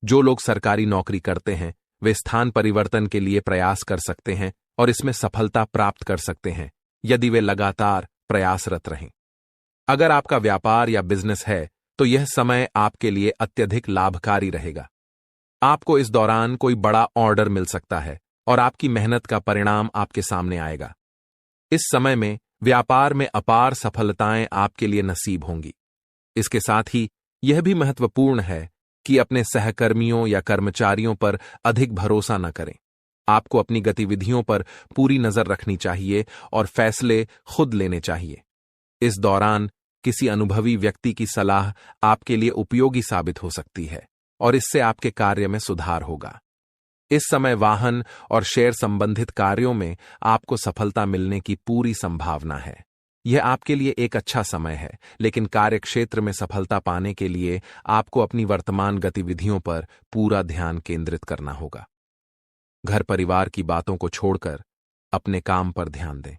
जो लोग सरकारी नौकरी करते हैं वे स्थान परिवर्तन के लिए प्रयास कर सकते हैं और इसमें सफलता प्राप्त कर सकते हैं, यदि वे लगातार प्रयासरत रहें। अगर आपका व्यापार या बिजनेस है तो यह समय आपके लिए अत्यधिक लाभकारी रहेगा। आपको इस दौरान कोई बड़ा ऑर्डर मिल सकता है और आपकी मेहनत का परिणाम आपके सामने आएगा। इस समय में व्यापार में अपार सफलताएं आपके लिए नसीब होंगी। इसके साथ ही यह भी महत्वपूर्ण है कि अपने सहकर्मियों या कर्मचारियों पर अधिक भरोसा न करें। आपको अपनी गतिविधियों पर पूरी नजर रखनी चाहिए और फैसले खुद लेने चाहिए। इस दौरान किसी अनुभवी व्यक्ति की सलाह आपके लिए उपयोगी साबित हो सकती है और इससे आपके कार्य में सुधार होगा। इस समय वाहन और शेयर संबंधित कार्यों में आपको सफलता मिलने की पूरी संभावना है। यह आपके लिए एक अच्छा समय है, लेकिन कार्यक्षेत्र में सफलता पाने के लिए आपको अपनी वर्तमान गतिविधियों पर पूरा ध्यान केंद्रित करना होगा। घर परिवार की बातों को छोड़कर अपने काम पर ध्यान दें।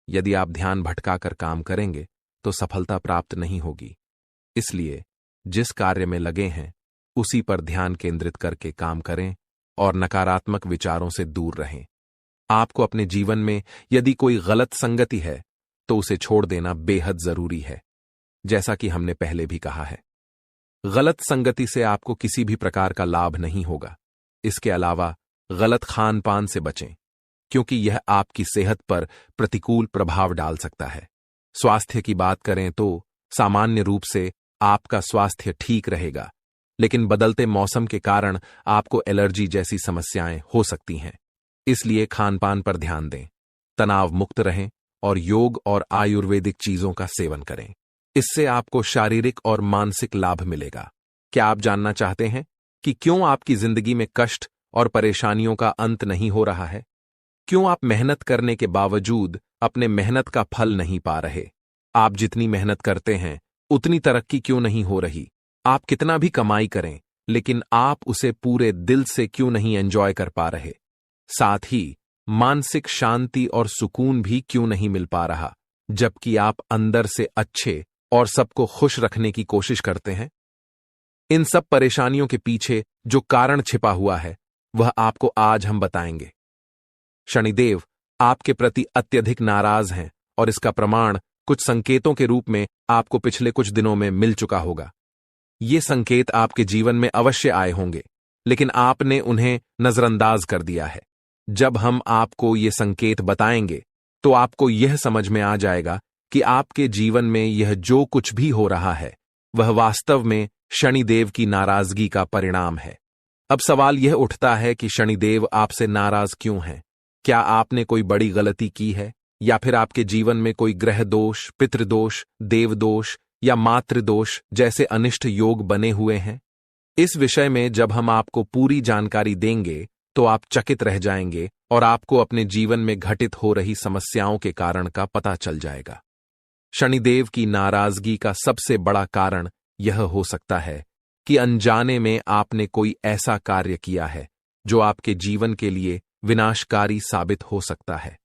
यदि आप ध्यान भटकाकर काम करेंगे तो सफलता प्राप्त नहीं होगी। इसलिए जिस कार्य में लगे हैं उसी पर ध्यान केंद्रित करके काम करें और नकारात्मक विचारों से दूर रहें। आपको अपने जीवन में यदि कोई गलत संगति है तो उसे छोड़ देना बेहद जरूरी है। जैसा कि हमने पहले भी कहा है, गलत संगति से आपको किसी भी प्रकार का लाभ नहीं होगा। इसके अलावा गलत खान पान से बचें, क्योंकि यह आपकी सेहत पर प्रतिकूल प्रभाव डाल सकता है। स्वास्थ्य की बात करें तो सामान्य रूप से आपका स्वास्थ्य ठीक रहेगा, लेकिन बदलते मौसम के कारण आपको एलर्जी जैसी समस्याएं हो सकती हैं। इसलिए खानपान पर ध्यान दें, तनाव मुक्त रहें और योग और आयुर्वेदिक चीजों का सेवन करें। इससे आपको शारीरिक और मानसिक लाभ मिलेगा। क्या आप जानना चाहते हैं कि क्यों आपकी जिंदगी में कष्ट और परेशानियों का अंत नहीं हो रहा है? क्यों आप मेहनत करने के बावजूद अपने मेहनत का फल नहीं पा रहे? आप जितनी मेहनत करते हैं उतनी तरक्की क्यों नहीं हो रही? आप कितना भी कमाई करें लेकिन आप उसे पूरे दिल से क्यों नहीं एंजॉय कर पा रहे? साथ ही मानसिक शांति और सुकून भी क्यों नहीं मिल पा रहा, जबकि आप अंदर से अच्छे और सबको खुश रखने की कोशिश करते हैं? इन सब परेशानियों के पीछे जो कारण छिपा हुआ है वह आपको आज हम बताएंगे। शनिदेव आपके प्रति अत्यधिक नाराज हैं और इसका प्रमाण कुछ संकेतों के रूप में आपको पिछले कुछ दिनों में मिल चुका होगा। ये संकेत आपके जीवन में अवश्य आए होंगे, लेकिन आपने उन्हें नजरअंदाज कर दिया है। जब हम आपको ये संकेत बताएंगे तो आपको यह समझ में आ जाएगा कि आपके जीवन में यह जो कुछ भी हो रहा है वह वास्तव में शनिदेव की नाराजगी का परिणाम है। अब सवाल यह उठता है कि शनिदेव आपसे नाराज क्यों हैं? क्या आपने कोई बड़ी गलती की है या फिर आपके जीवन में कोई ग्रह दोष, पितृदोष, देवदोष या मातृदोष जैसे अनिष्ट योग बने हुए हैं? इस विषय में जब हम आपको पूरी जानकारी देंगे तो आप चकित रह जाएंगे और आपको अपने जीवन में घटित हो रही समस्याओं के कारण का पता चल जाएगा। शनिदेव की नाराजगी का सबसे बड़ा कारण यह हो सकता है कि अनजाने में आपने कोई ऐसा कार्य किया है जो आपके जीवन के लिए विनाशकारी साबित हो सकता है।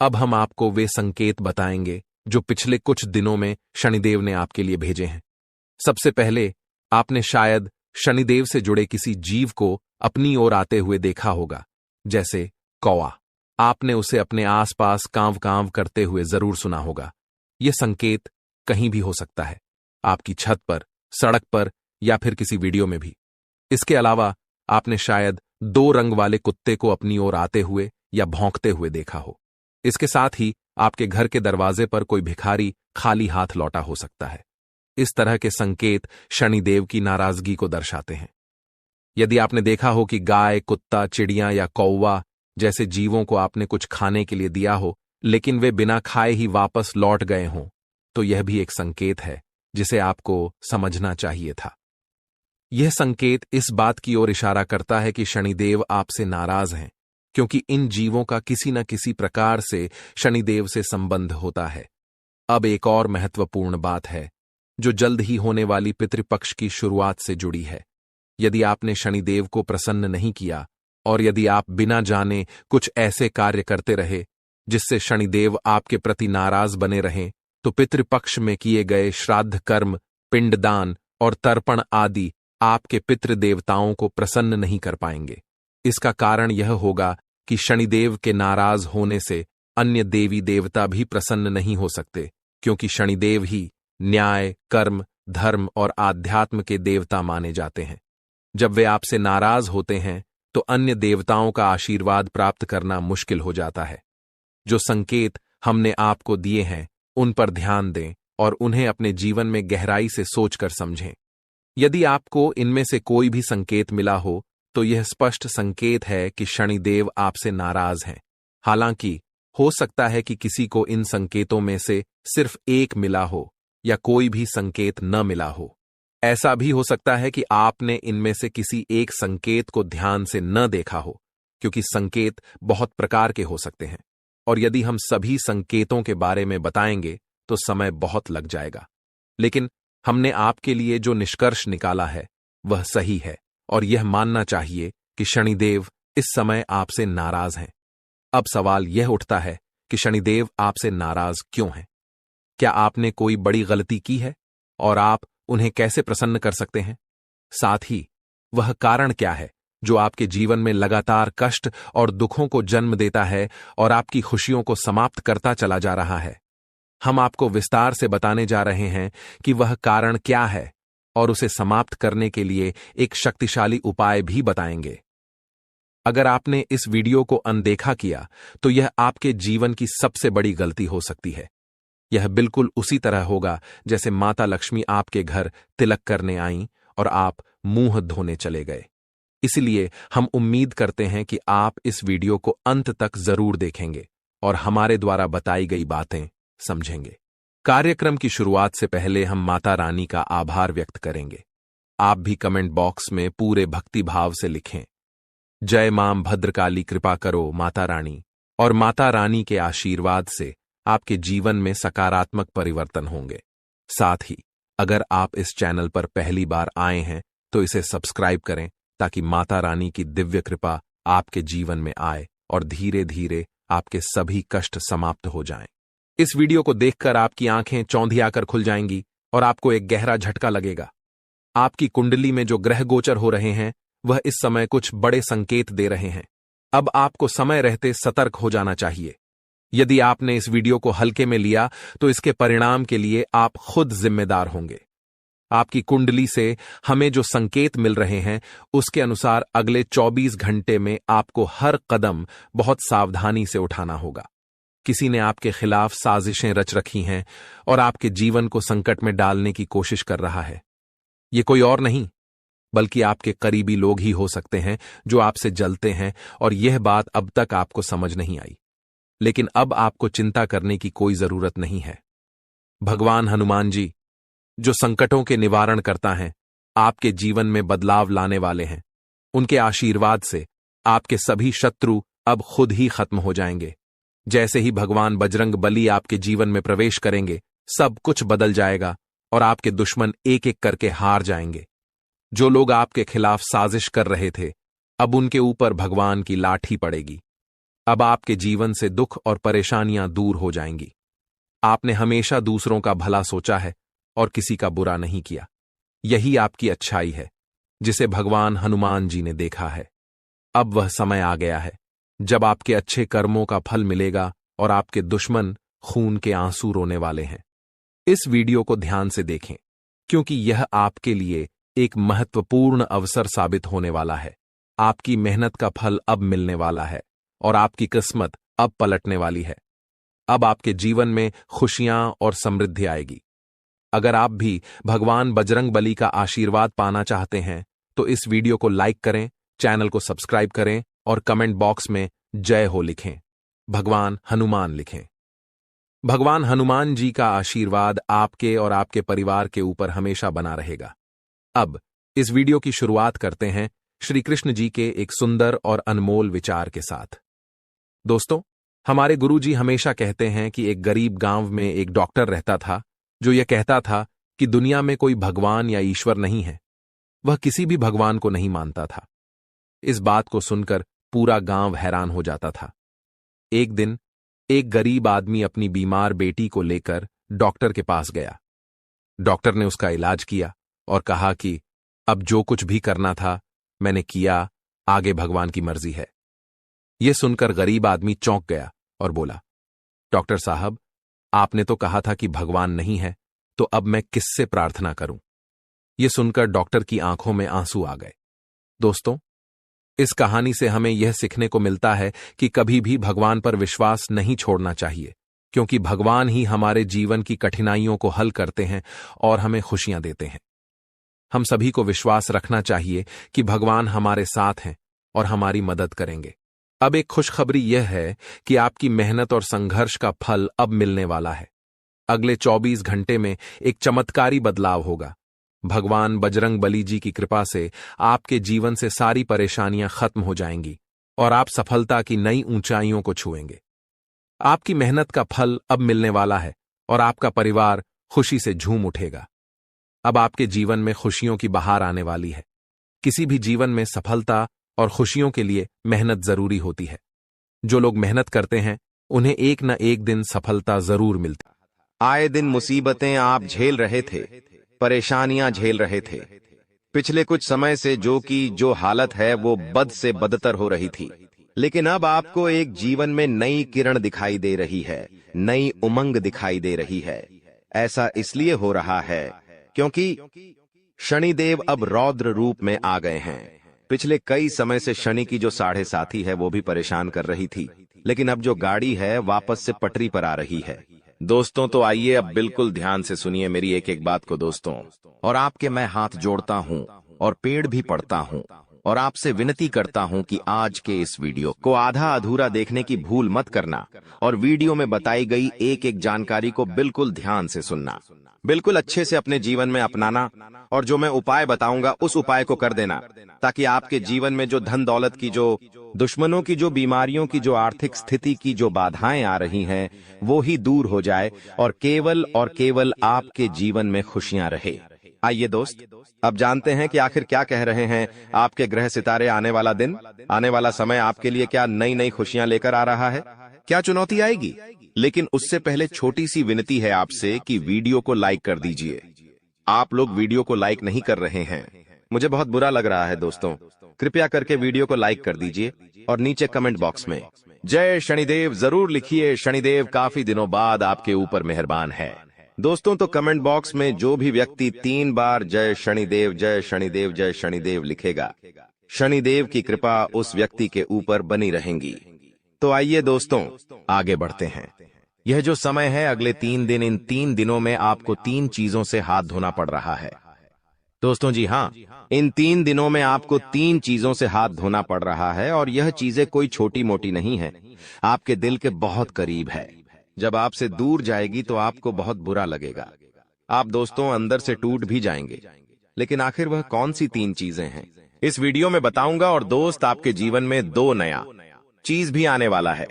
अब हम आपको वे संकेत बताएंगे जो पिछले कुछ दिनों में शनिदेव ने आपके लिए भेजे हैं। सबसे पहले आपने शायद शनिदेव से जुड़े किसी जीव को अपनी ओर आते हुए देखा होगा, जैसे कौवा। आपने उसे अपने आसपास कांव कांव करते हुए जरूर सुना होगा। यह संकेत कहीं भी हो सकता है, आपकी छत पर, सड़क पर या फिर किसी वीडियो में भी। इसके अलावा आपने शायद 2 रंग वाले कुत्ते को अपनी ओर आते हुए या भौंकते हुए देखा हो। इसके साथ ही आपके घर के दरवाजे पर कोई भिखारी खाली हाथ लौटा हो सकता है। इस तरह के संकेत शनिदेव की नाराजगी को दर्शाते हैं। यदि आपने देखा हो कि गाय, कुत्ता, चिड़िया या कौवा जैसे जीवों को आपने कुछ खाने के लिए दिया हो, लेकिन वे बिना खाए ही वापस लौट गए हों, तो यह भी एक संकेत है जिसे आपको समझना चाहिए था। यह संकेत इस बात की ओर इशारा करता है कि शनिदेव आपसे नाराज हैं, क्योंकि इन जीवों का किसी न किसी प्रकार से शनिदेव से संबंध होता है। अब एक और महत्वपूर्ण बात है, जो जल्द ही होने वाली पितृपक्ष की शुरुआत से जुड़ी है। यदि आपने शनिदेव को प्रसन्न नहीं किया और यदि आप बिना जाने कुछ ऐसे कार्य करते रहे जिससे शनिदेव आपके प्रति नाराज बने रहें, तो पितृपक्ष में किए गए श्राद्ध कर्म, पिंडदान और तर्पण आदि आपके पितृ देवताओं को प्रसन्न नहीं कर पाएंगे। इसका कारण यह होगा कि शनिदेव के नाराज होने से अन्य देवी देवता भी प्रसन्न नहीं हो सकते, क्योंकि शनिदेव ही न्याय, कर्म, धर्म और आध्यात्म के देवता माने जाते हैं। जब वे आपसे नाराज होते हैं तो अन्य देवताओं का आशीर्वाद प्राप्त करना मुश्किल हो जाता है। जो संकेत हमने आपको दिए हैं उन पर ध्यान दें और उन्हें अपने जीवन में गहराई से सोचकर समझें। यदि आपको इनमें से कोई भी संकेत मिला हो तो यह स्पष्ट संकेत है कि शनिदेव आपसे नाराज हैं। हालांकि हो सकता है कि किसी को इन संकेतों में से सिर्फ एक मिला हो या कोई भी संकेत न मिला हो। ऐसा भी हो सकता है कि आपने इनमें से किसी एक संकेत को ध्यान से न देखा हो, क्योंकि संकेत बहुत प्रकार के हो सकते हैं और यदि हम सभी संकेतों के बारे में बताएंगे तो समय बहुत लग जाएगा। लेकिन हमने आपके लिए जो निष्कर्ष निकाला है वह सही है और यह मानना चाहिए कि शनिदेव इस समय आपसे नाराज हैं। अब सवाल यह उठता है कि शनिदेव आपसे नाराज क्यों हैं? क्या आपने कोई बड़ी गलती की है और आप उन्हें कैसे प्रसन्न कर सकते हैं? साथ ही वह कारण क्या है जो आपके जीवन में लगातार कष्ट और दुखों को जन्म देता है और आपकी खुशियों को समाप्त करता चला जा रहा है? हम आपको विस्तार से बताने जा रहे हैं कि वह कारण क्या है और उसे समाप्त करने के लिए एक शक्तिशाली उपाय भी बताएंगे। अगर आपने इस वीडियो को अनदेखा किया तो यह आपके जीवन की सबसे बड़ी गलती हो सकती है। यह बिल्कुल उसी तरह होगा जैसे माता लक्ष्मी आपके घर तिलक करने आईं और आप मुंह धोने चले गए। इसलिए हम उम्मीद करते हैं कि आप इस वीडियो को अंत तक जरूर देखेंगे और हमारे द्वारा बताई गई बातें समझेंगे। कार्यक्रम की शुरुआत से पहले हम माता रानी का आभार व्यक्त करेंगे। आप भी कमेंट बॉक्स में पूरे भक्ति भाव से लिखें, जय मां भद्रकाली, कृपा करो माता रानी। और माता रानी के आशीर्वाद से आपके जीवन में सकारात्मक परिवर्तन होंगे। साथ ही अगर आप इस चैनल पर पहली बार आए हैं तो इसे सब्सक्राइब करें ताकि माता रानी की दिव्य कृपा आपके जीवन में आए और धीरे धीरे आपके सभी कष्ट समाप्त हो जाएं। इस वीडियो को देखकर आपकी आंखें चौंधी आकर खुल जाएंगी और आपको एक गहरा झटका लगेगा। आपकी कुंडली में जो ग्रह गोचर हो रहे हैं वह इस समय कुछ बड़े संकेत दे रहे हैं। अब आपको समय रहते सतर्क हो जाना चाहिए। यदि आपने इस वीडियो को हल्के में लिया तो इसके परिणाम के लिए आप खुद जिम्मेदार होंगे। आपकी कुंडली से हमें जो संकेत मिल रहे हैं उसके अनुसार अगले 24 घंटे में आपको हर कदम बहुत सावधानी से उठाना होगा। किसी ने आपके खिलाफ साजिशें रच रखी हैं और आपके जीवन को संकट में डालने की कोशिश कर रहा है। ये कोई और नहीं बल्कि आपके करीबी लोग ही हो सकते हैं जो आपसे जलते हैं और यह बात अब तक आपको समझ नहीं आई। लेकिन अब आपको चिंता करने की कोई जरूरत नहीं है। भगवान हनुमान जी, जो संकटों के निवारण करता है, आपके जीवन में बदलाव लाने वाले हैं। उनके आशीर्वाद से आपके सभी शत्रु अब खुद ही खत्म हो जाएंगे। जैसे ही भगवान बजरंग बली आपके जीवन में प्रवेश करेंगे, सब कुछ बदल जाएगा और आपके दुश्मन एक एक करके हार जाएंगे। जो लोग आपके खिलाफ साजिश कर रहे थे, अब उनके ऊपर भगवान की लाठी पड़ेगी। अब आपके जीवन से दुख और परेशानियां दूर हो जाएंगी। आपने हमेशा दूसरों का भला सोचा है और किसी का बुरा नहीं किया। यही आपकी अच्छाई है, जिसे भगवान हनुमान जी ने देखा है। अब वह समय आ गया है जब आपके अच्छे कर्मों का फल मिलेगा और आपके दुश्मन खून के आंसू रोने वाले हैं। इस वीडियो को ध्यान से देखें, क्योंकि यह आपके लिए एक महत्वपूर्ण अवसर साबित होने वाला है। आपकी मेहनत का फल अब मिलने वाला है और आपकी किस्मत अब पलटने वाली है। अब आपके जीवन में खुशियां और समृद्धि आएगी। अगर आप भी भगवान बजरंग बली का आशीर्वाद पाना चाहते हैं तो इस वीडियो को लाइक करें, चैनल को सब्सक्राइब करें और कमेंट बॉक्स में जय हो लिखें। भगवान हनुमान लिखें। भगवान हनुमान जी का आशीर्वाद आपके और आपके परिवार के ऊपर हमेशा बना रहेगा। अब इस वीडियो की शुरुआत करते हैं श्री कृष्ण जी के एक सुंदर और अनमोल विचार के साथ। दोस्तों, हमारे गुरुजी हमेशा कहते हैं कि एक गरीब गांव में एक डॉक्टर रहता था जो यह कहता था कि दुनिया में कोई भगवान या ईश्वर नहीं है। वह किसी भी भगवान को नहीं मानता था। इस बात को सुनकर पूरा गांव हैरान हो जाता था। एक दिन एक गरीब आदमी अपनी बीमार बेटी को लेकर डॉक्टर के पास गया। डॉक्टर ने उसका इलाज किया और कहा कि अब जो कुछ भी करना था मैंने किया, आगे भगवान की मर्जी है। यह सुनकर गरीब आदमी चौंक गया और बोला, डॉक्टर साहब, आपने तो कहा था कि भगवान नहीं है, तो अब मैं किससे प्रार्थना करूं? यह सुनकर डॉक्टर की आंखों में आंसू आ गए। दोस्तों, इस कहानी से हमें यह सीखने को मिलता है कि कभी भी भगवान पर विश्वास नहीं छोड़ना चाहिए, क्योंकि भगवान ही हमारे जीवन की कठिनाइयों को हल करते हैं और हमें खुशियां देते हैं। हम सभी को विश्वास रखना चाहिए कि भगवान हमारे साथ हैं और हमारी मदद करेंगे। अब एक खुशखबरी यह है कि आपकी मेहनत और संघर्ष का फल अब मिलने वाला है। अगले 24 घंटे में एक चमत्कारी बदलाव होगा। भगवान बजरंग बली जी की कृपा से आपके जीवन से सारी परेशानियां खत्म हो जाएंगी और आप सफलता की नई ऊंचाइयों को छुएंगे। आपकी मेहनत का फल अब मिलने वाला है और आपका परिवार खुशी से झूम उठेगा। अब आपके जीवन में खुशियों की बहार आने वाली है। किसी भी जीवन में सफलता और खुशियों के लिए मेहनत जरूरी होती है। जो लोग मेहनत करते हैं उन्हें एक न एक दिन सफलता जरूर मिलती। आए दिन मुसीबतें आप झेल रहे थे, परेशानियां झेल रहे थे। पिछले कुछ समय से जो हालत है वो बद से बदतर हो रही थी, लेकिन अब आपको एक जीवन में नई किरण दिखाई दे रही है, नई उमंग दिखाई दे रही है। ऐसा इसलिए हो रहा है क्योंकि शनिदेव अब रौद्र रूप में आ गए हैं। पिछले कई समय से शनि की जो साढ़े साथी है वो भी परेशान कर रही थी, लेकिन अब जो गाड़ी है वापस से पटरी पर आ रही है। दोस्तों, तो आइए अब बिल्कुल ध्यान से सुनिए मेरी एक एक बात को दोस्तों, और आपके मैं हाथ जोड़ता हूं और पेड़ भी पड़ता हूं और आपसे विनती करता हूं कि आज के इस वीडियो को आधा अधूरा देखने की भूल मत करना और वीडियो में बताई गई एक एक जानकारी को बिल्कुल ध्यान से सुनना, बिल्कुल अच्छे से अपने जीवन में अपनाना और जो मैं उपाय बताऊंगा उस उपाय को कर देना, ताकि आपके जीवन में जो धन दौलत की, जो दुश्मनों की, जो बीमारियों की, जो आर्थिक स्थिति की जो बाधाएं आ रही हैं वो ही दूर हो जाए और केवल आपके जीवन में खुशियां रहे। आइए दोस्त, अब जानते हैं कि आखिर क्या कह रहे हैं आपके ग्रह सितारे। आने वाला दिन, आने वाला समय आपके लिए क्या नई नई खुशियां लेकर आ रहा है, क्या चुनौती आएगी। लेकिन उससे पहले छोटी सी विनती है आपसे कि वीडियो को लाइक कर दीजिए। आप लोग वीडियो को लाइक नहीं कर रहे हैं, मुझे बहुत बुरा लग रहा है दोस्तों। कृपया करके वीडियो को लाइक कर दीजिए और नीचे कमेंट बॉक्स में जय शनिदेव जरूर लिखिए। शनिदेव काफी दिनों बाद आपके ऊपर मेहरबान है। दोस्तों, तो कमेंट बॉक्स में जो भी व्यक्ति 3 बार जय शनिदेव जय शनिदेव जय शनिदेव लिखेगा, शनिदेव की कृपा उस व्यक्ति के ऊपर बनी रहेंगी। तो आइए दोस्तों, आगे बढ़ते हैं। यह जो समय है अगले 3 दिन, इन 3 दिनों में आपको 3 चीजों से हाथ धोना पड़ रहा है। दोस्तों जी हाँ, इन 3 दिनों में आपको 3 चीजों से हाथ धोना पड़ रहा है और यह चीजें कोई छोटी मोटी नहीं है, आपके दिल के बहुत करीब है। जब आपसे दूर जाएगी तो आपको बहुत बुरा लगेगा, आप दोस्तों अंदर से टूट भी जाएंगे। लेकिन आखिर वह कौन सी 3 चीजें हैं, इस वीडियो में बताऊंगा। और दोस्त, आपके जीवन में 2 नया चीज भी आने वाला है।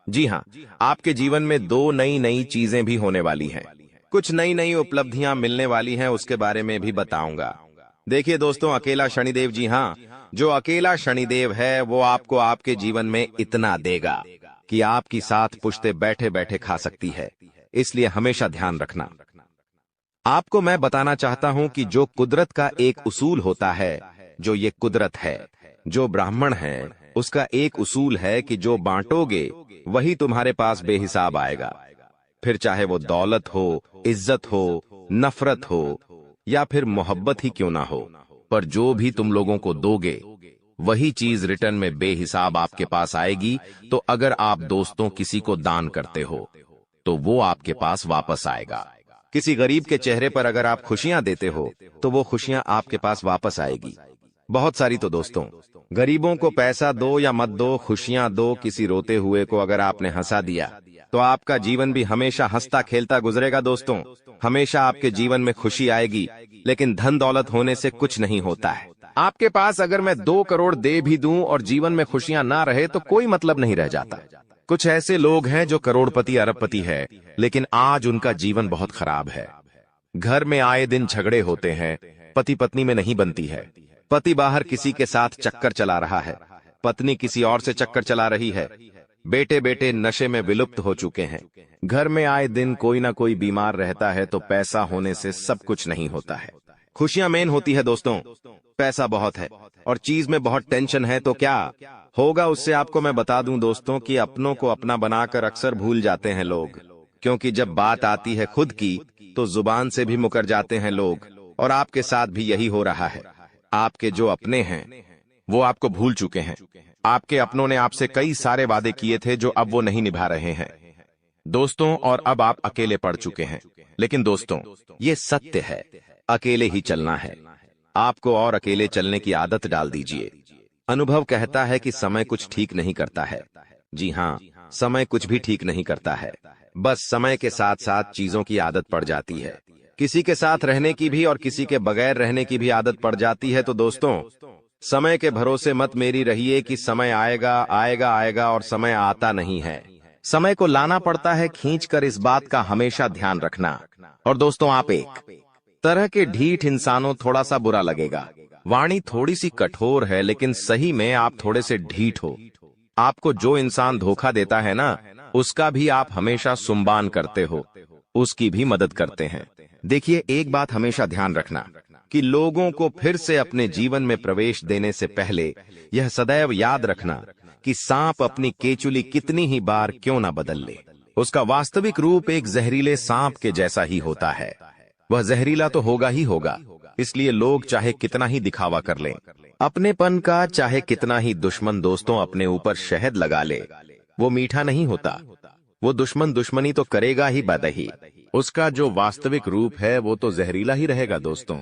जी हाँ, आपके जीवन में 2 नई चीजें भी होने वाली हैं। कुछ नई उपलब्धियां मिलने वाली हैं, उसके बारे में भी बताऊंगा। देखिए दोस्तों, अकेला शनिदेव, जी हाँ, जो अकेला शनिदेव है वो आपको आपके जीवन में इतना देगा कि आपकी साथ पुश्ते बैठे बैठे खा सकती है। इसलिए हमेशा ध्यान रखना। आपको मैं बताना चाहता हूं कि जो कुदरत का एक उसूल होता है, जो ये कुदरत है, जो ब्राह्मण है, उसका एक उसूल है कि जो बांटोगे वही तुम्हारे पास बेहिसाब आएगा। फिर चाहे वो दौलत हो, इज्जत हो, नफरत हो या फिर मोहब्बत ही क्यों ना हो, पर जो भी तुम लोगों को दोगे वही चीज रिटर्न में बेहिसाब आपके पास आएगी। तो अगर आप दोस्तों किसी को दान करते हो तो वो आपके पास वापस आएगा। किसी गरीब के चेहरे पर अगर आप खुशियां देते हो तो वो खुशियां आपके पास वापस आएगी। बहुत सारी तो दोस्तों, गरीबों को पैसा दो या मत दो, खुशियां दो। किसी रोते हुए को अगर आपने हंसा दिया तो आपका जीवन भी हमेशा हंसता खेलता गुजरेगा दोस्तों। हमेशा आपके जीवन में खुशी आएगी, लेकिन धन दौलत होने से कुछ नहीं होता है। आपके पास अगर मैं 2 करोड़ दे भी दूं और जीवन में खुशियां ना रहे तो कोई मतलब नहीं रह जाता। कुछ ऐसे लोग हैं जो करोड़पति अरबपति है, लेकिन आज उनका जीवन बहुत खराब है। घर में आए दिन झगड़े होते हैं, पति पत्नी में नहीं बनती है, पति बाहर किसी के साथ चक्कर चला रहा है, पत्नी किसी और से चक्कर चला रही है, बेटे बेटे नशे में विलुप्त हो चुके हैं। घर में आए दिन कोई ना कोई बीमार रहता है, तो पैसा होने से सब कुछ नहीं होता है। खुशियां मेन होती है दोस्तों। पैसा बहुत है और चीज में बहुत टेंशन है, तो क्या होगा उससे आपको मैं बता दूं दोस्तों कि अपनों को अपना बनाकर अक्सर भूल जाते हैं लोग, क्योंकि जब बात आती है खुद की तो जुबान से भी मुकर जाते हैं लोग। और आपके साथ भी यही हो रहा है। आपके जो अपने हैं वो आपको भूल चुके हैं। आपके अपनों ने आपसे कई सारे वादे किए थे जो अब वो नहीं निभा रहे हैं दोस्तों, और अब आप अकेले पड़ चुके हैं। लेकिन दोस्तों, ये सत्य है, अकेले ही चलना है आपको, और अकेले चलने की आदत डाल दीजिए। अनुभव कहता है कि समय कुछ ठीक नहीं करता है। जी हाँ, समय कुछ भी ठीक नहीं करता है। बस समय के साथ साथ चीजों की आदत पड़ जाती है। किसी के साथ रहने की भी और किसी के बगैर रहने की भी आदत पड़ जाती है। तो दोस्तों, समय के भरोसे मत मेरी रहिए कि समय आएगा आएगा आएगा और समय आता नहीं है। समय को लाना पड़ता है खींच कर, इस बात का हमेशा ध्यान रखना। और दोस्तों, आप एक तरह के ढीठ इंसानों, थोड़ा सा बुरा लगेगा, वाणी थोड़ी सी कठोर है, लेकिन सही में आप थोड़े से ढीठ हो। आपको जो इंसान धोखा देता है ना, उसका भी आप हमेशा सुम्बान करते हो, उसकी भी मदद करते हैं। देखिए, एक बात हमेशा ध्यान रखना कि लोगों को फिर से अपने जीवन में प्रवेश देने से पहले यह सदैव याद रखना कि सांप अपनी केचुली कितनी ही बार क्यों ना बदल ले, उसका वास्तविक रूप एक जहरीले सांप के जैसा ही होता है। वह जहरीला तो होगा ही होगा। इसलिए लोग चाहे कितना ही दिखावा कर लें अपनेपन का, चाहे कितना ही दुश्मन दोस्तों अपने ऊपर शहद लगा ले, वो मीठा नहीं होता। वो दुश्मन दुश्मनी तो करेगा ही बदही, उसका जो वास्तविक रूप है वो तो जहरीला ही रहेगा दोस्तों।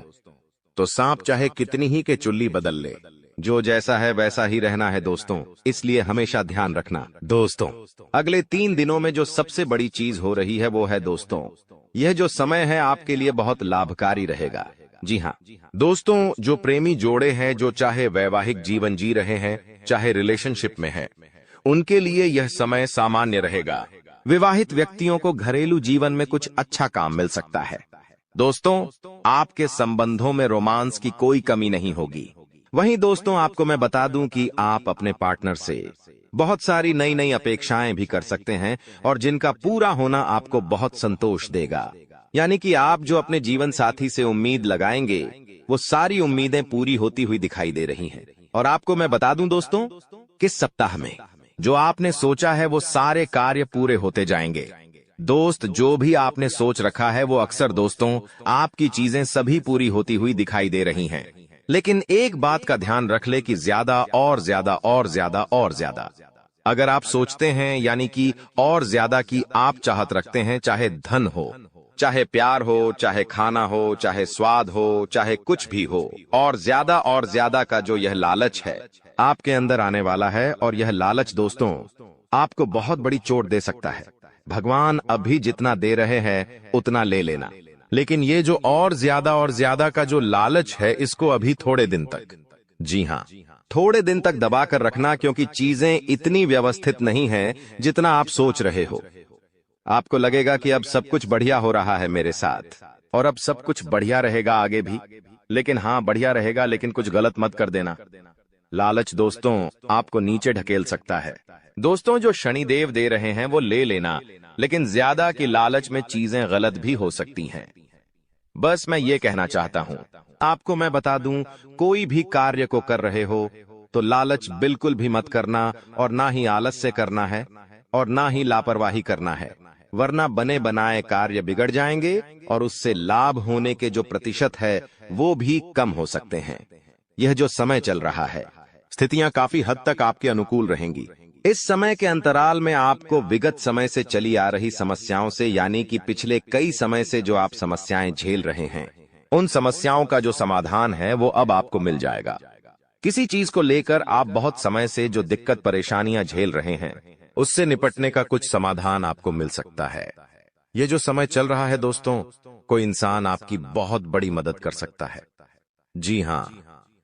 तो सांप चाहे कितनी ही के चुल्ली बदल ले, जो जैसा है वैसा ही रहना है दोस्तों। इसलिए हमेशा ध्यान रखना दोस्तों। अगले 3 दिनों में जो सबसे बड़ी चीज हो रही है वो है दोस्तों, यह जो समय है आपके लिए बहुत लाभकारी रहेगा। जी हाँ दोस्तों, जो प्रेमी जोड़े हैं, जो चाहे वैवाहिक जीवन जी रहे हैं चाहे रिलेशनशिप में हैं, उनके लिए यह समय सामान्य रहेगा। विवाहित व्यक्तियों को घरेलू जीवन में कुछ अच्छा काम मिल सकता है दोस्तों। आपके संबंधों में रोमांस की कोई कमी नहीं होगी। वहीं दोस्तों, आपको मैं बता दूं कि आप अपने पार्टनर से बहुत सारी नई नई अपेक्षाएं भी कर सकते हैं, और जिनका पूरा होना आपको बहुत संतोष देगा। यानी कि आप जो अपने जीवन साथी से उम्मीद लगाएंगे, वो सारी उम्मीदें पूरी होती हुई दिखाई दे रही हैं। और आपको मैं बता दूं दोस्तों, किस सप्ताह में जो आपने सोचा है वो सारे कार्य पूरे होते जाएंगे। दोस्त, जो भी आपने सोच रखा है वो अक्सर दोस्तों आपकी चीजें सभी पूरी होती हुई दिखाई दे रही हैं। लेकिन एक बात का ध्यान रख ले कि ज्यादा और ज्यादा और ज्यादा और ज्यादा अगर आप सोचते हैं, यानी कि और ज्यादा की आप चाहत रखते हैं, चाहे धन हो, चाहे प्यार हो, चाहे खाना हो, चाहे स्वाद हो, चाहे कुछ भी हो, और ज्यादा का जो यह लालच है आपके अंदर आने वाला है, और यह लालच दोस्तों आपको बहुत बड़ी चोट दे सकता है। भगवान अभी जितना दे रहे हैं उतना ले लेना, लेकिन ये जो और ज्यादा का जो लालच है, इसको अभी थोड़े दिन तक, जी हाँ थोड़े दिन तक दबा कर रखना, क्योंकि चीजें इतनी व्यवस्थित नहीं हैं जितना आप सोच रहे हो। आपको लगेगा कि अब सब कुछ बढ़िया हो रहा है मेरे साथ, और अब सब कुछ बढ़िया रहेगा आगे भी। लेकिन हाँ, बढ़िया रहेगा, लेकिन कुछ गलत मत कर देना। लालच दोस्तों आपको नीचे ढकेल सकता है। दोस्तों जो शनिदेव दे रहे हैं वो ले लेना, लेकिन ज्यादा की लालच में चीजें गलत भी हो सकती हैं। बस मैं ये कहना चाहता हूँ, आपको मैं बता दूं, कोई भी कार्य को कर रहे हो तो लालच बिल्कुल भी मत करना, और ना ही आलस्य करना है और ना ही लापरवाही करना है, वरना बने बनाए कार्य बिगड़ जाएंगे और उससे लाभ होने के जो प्रतिशत है वो भी कम हो सकते हैं। यह जो समय चल रहा है, स्थितियां काफी हद तक आपके अनुकूल रहेंगी। इस समय के अंतराल में आपको विगत समय से चली आ रही समस्याओं से, यानी कि पिछले कई समय से जो आप समस्याएं झेल रहे हैं, उन समस्याओं का जो समाधान है वो अब आपको मिल जाएगा। किसी चीज को लेकर आप बहुत समय से जो दिक्कत परेशानियां झेल रहे हैं, उससे निपटने का कुछ समाधान आपको मिल सकता है। ये जो समय चल रहा है दोस्तों, कोई इंसान आपकी बहुत बड़ी मदद कर सकता है। जी हाँ,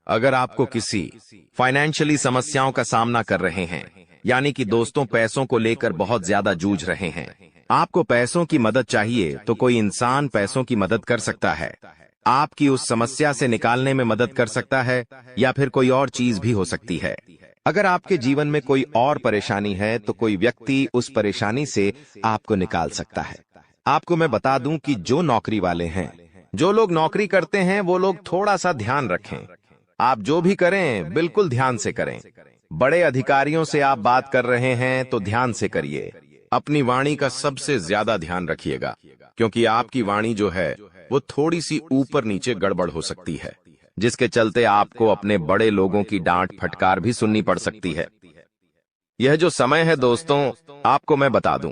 अगर आपको किसी फाइनेंशियली समस्याओं का सामना कर रहे हैं, यानी कि दोस्तों पैसों को लेकर बहुत ज्यादा जूझ रहे हैं, आपको पैसों की मदद चाहिए, तो कोई इंसान पैसों की मदद कर सकता है, आपकी उस समस्या से निकालने में मदद कर सकता है, या फिर कोई और चीज भी हो सकती है। अगर आपके जीवन में कोई और परेशानी है तो कोई व्यक्ति उस परेशानी से आपको निकाल सकता है। आपको मैं बता दूं कि जो नौकरी वाले हैं, जो लोग नौकरी करते हैं, वो लोग थोड़ा सा ध्यान रखें। आप जो भी करें बिल्कुल ध्यान से करें। बड़े अधिकारियों से आप बात कर रहे हैं तो ध्यान से करिए। अपनी वाणी का सबसे ज्यादा ध्यान रखिएगा, क्योंकि आपकी वाणी जो है वो थोड़ी सी ऊपर नीचे गड़बड़ हो सकती है, जिसके चलते आपको अपने बड़े लोगों की डांट फटकार भी सुननी पड़ सकती है। यह जो समय है दोस्तों, आपको मैं बता दूं,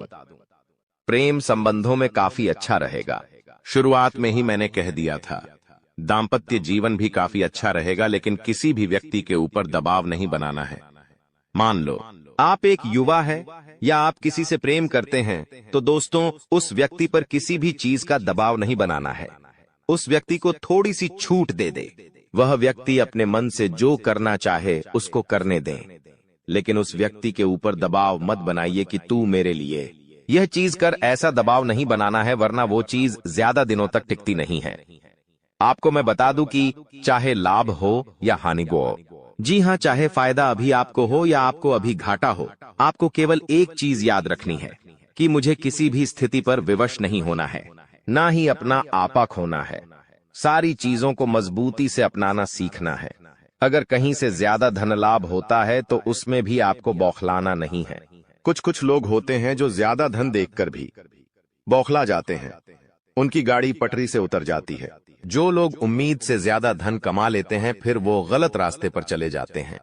प्रेम संबंधों में काफी अच्छा रहेगा। शुरुआत में ही मैंने कह दिया था, दाम्पत्य जीवन भी काफी अच्छा रहेगा, लेकिन किसी भी व्यक्ति के ऊपर दबाव नहीं बनाना है। मान लो आप एक युवा है या आप किसी से प्रेम करते हैं, तो दोस्तों उस व्यक्ति पर किसी भी चीज का दबाव नहीं बनाना है। उस व्यक्ति को थोड़ी सी छूट दे दे। वह व्यक्ति अपने मन से जो करना चाहे उसको करने दें, लेकिन उस व्यक्ति के ऊपर दबाव मत बनाइए कि तू मेरे लिए यह चीज कर। ऐसा दबाव नहीं बनाना है, वरना वो चीज ज्यादा दिनों तक टिकती नहीं है। आपको मैं बता दूं कि चाहे लाभ हो या हानि हो, जी हाँ, चाहे फायदा अभी आपको हो या आपको अभी घाटा हो, आपको केवल एक चीज याद रखनी है कि मुझे किसी भी स्थिति पर विवश नहीं होना है, ना ही अपना आपा खोना है। सारी चीजों को मजबूती से अपनाना सीखना है। अगर कहीं से ज्यादा धन लाभ होता है तो उसमें भी आपको बौखलाना नहीं है। कुछ लोग होते हैं जो ज्यादा धन देखकर भी बौखला जाते हैं, उनकी गाड़ी पटरी से उतर जाती है। जो लोग उम्मीद से ज्यादा धन कमा लेते हैं, फिर वो गलत रास्ते पर चले जाते हैं।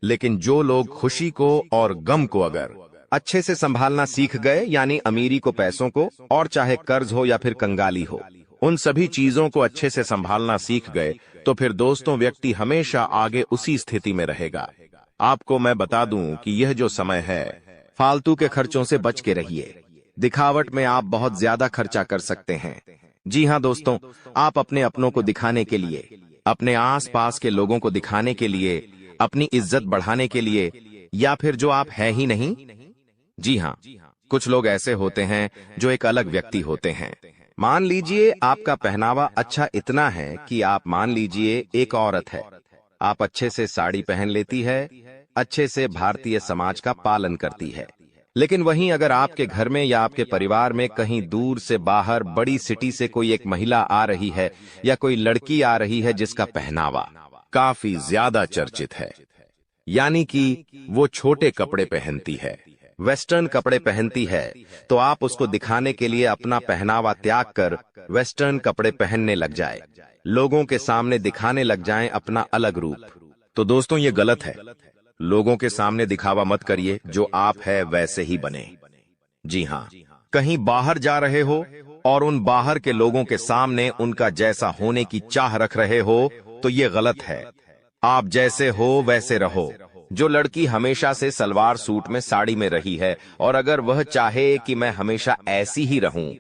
लेकिन जो लोग खुशी को और गम को अगर अच्छे से संभालना सीख गए, यानी अमीरी को, पैसों को, और चाहे कर्ज हो या फिर कंगाली हो, उन सभी चीजों को अच्छे से संभालना सीख गए, तो फिर दोस्तों व्यक्ति हमेशा आगे उसी स्थिति में रहेगा। आपको मैं बता दूं कि यह जो समय है, फालतू के खर्चों से बच के रहिए। दिखावट में आप बहुत ज्यादा खर्चा कर सकते हैं। जी हाँ दोस्तों, आप अपने अपनों को दिखाने के लिए, अपने आसपास के लोगों को दिखाने के लिए, अपनी इज्जत बढ़ाने के लिए, या फिर जो आप है ही नहीं। जी हाँ, कुछ लोग ऐसे होते हैं जो एक अलग व्यक्ति होते हैं। मान लीजिए आपका पहनावा अच्छा इतना है कि आप मान लीजिए एक औरत है, आप अच्छे से साड़ी पहन लेती है, अच्छे से भारतीय समाज का पालन करती है, लेकिन वहीं अगर आपके घर में या आपके परिवार में कहीं दूर से बाहर बड़ी सिटी से कोई एक महिला आ रही है या कोई लड़की आ रही है जिसका पहनावा काफी ज्यादा चर्चित है, यानी कि वो छोटे कपड़े पहनती है, वेस्टर्न कपड़े पहनती है, तो आप उसको दिखाने के लिए अपना पहनावा त्याग कर वेस्टर्न कपड़े पहनने लग जाए, लोगों के सामने दिखाने लग जाएं अपना अलग रूप। तो दोस्तों ये गलत है। लोगों के सामने दिखावा मत करिए, जो आप है वैसे ही बने। जी हाँ, कहीं बाहर जा रहे हो और उन बाहर के लोगों के सामने उनका जैसा होने की चाह रख रहे हो, तो ये गलत है। आप जैसे हो वैसे रहो। जो लड़की हमेशा से सलवार सूट में साड़ी में रही है, और अगर वह चाहे कि मैं हमेशा ऐसी ही रहूं,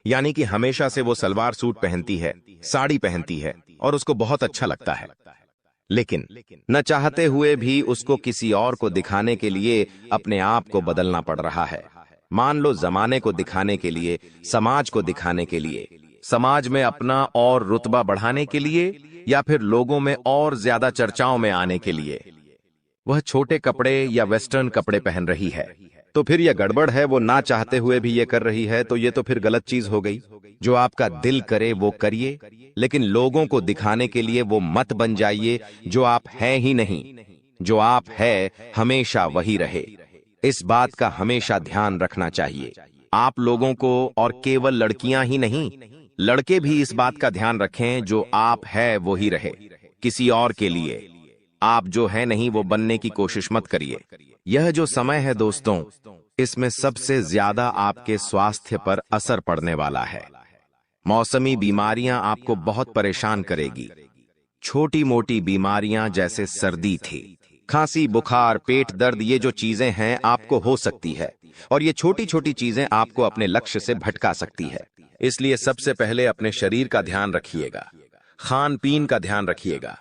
यानी कि हमेशा से वो सलवार सूट पहनती है, साड़ी पहनती है और उसको बहुत अच्छा लगता है, लेकिन न चाहते हुए भी उसको किसी और को दिखाने के लिए अपने आप को बदलना पड़ रहा है। मान लो जमाने को दिखाने के लिए, समाज को दिखाने के लिए, समाज में अपना और रुतबा बढ़ाने के लिए, या फिर लोगों में और ज्यादा चर्चाओं में आने के लिए। वह छोटे कपड़े या वेस्टर्न कपड़े पहन रही है, तो फिर यह गड़बड़ है। वो ना चाहते हुए भी ये कर रही है, तो ये तो फिर गलत चीज हो गई। जो आपका दिल करे वो करिए, लेकिन लोगों को दिखाने के लिए वो मत बन जाइए जो आप हैं ही नहीं। जो आप है हमेशा वही रहे। इस बात का हमेशा ध्यान रखना चाहिए। आप लोगों को, और केवल लड़कियां ही नहीं, लड़के भी इस बात का ध्यान रखें, जो आप है वो ही रहे। किसी और के लिए आप जो है नहीं वो बनने की कोशिश मत करिए। यह जो समय है दोस्तों, इसमें सबसे ज्यादा आपके स्वास्थ्य पर असर पड़ने वाला है। मौसमी बीमारियां आपको बहुत परेशान करेगी। छोटी मोटी बीमारियां जैसे सर्दी थी, खांसी, बुखार, पेट दर्द, ये जो चीजें हैं आपको हो सकती है, और ये छोटी छोटी चीजें आपको अपने लक्ष्य से भटका सकती है। इसलिए सबसे पहले अपने शरीर का ध्यान रखिएगा, खान पीन का ध्यान रखिएगा,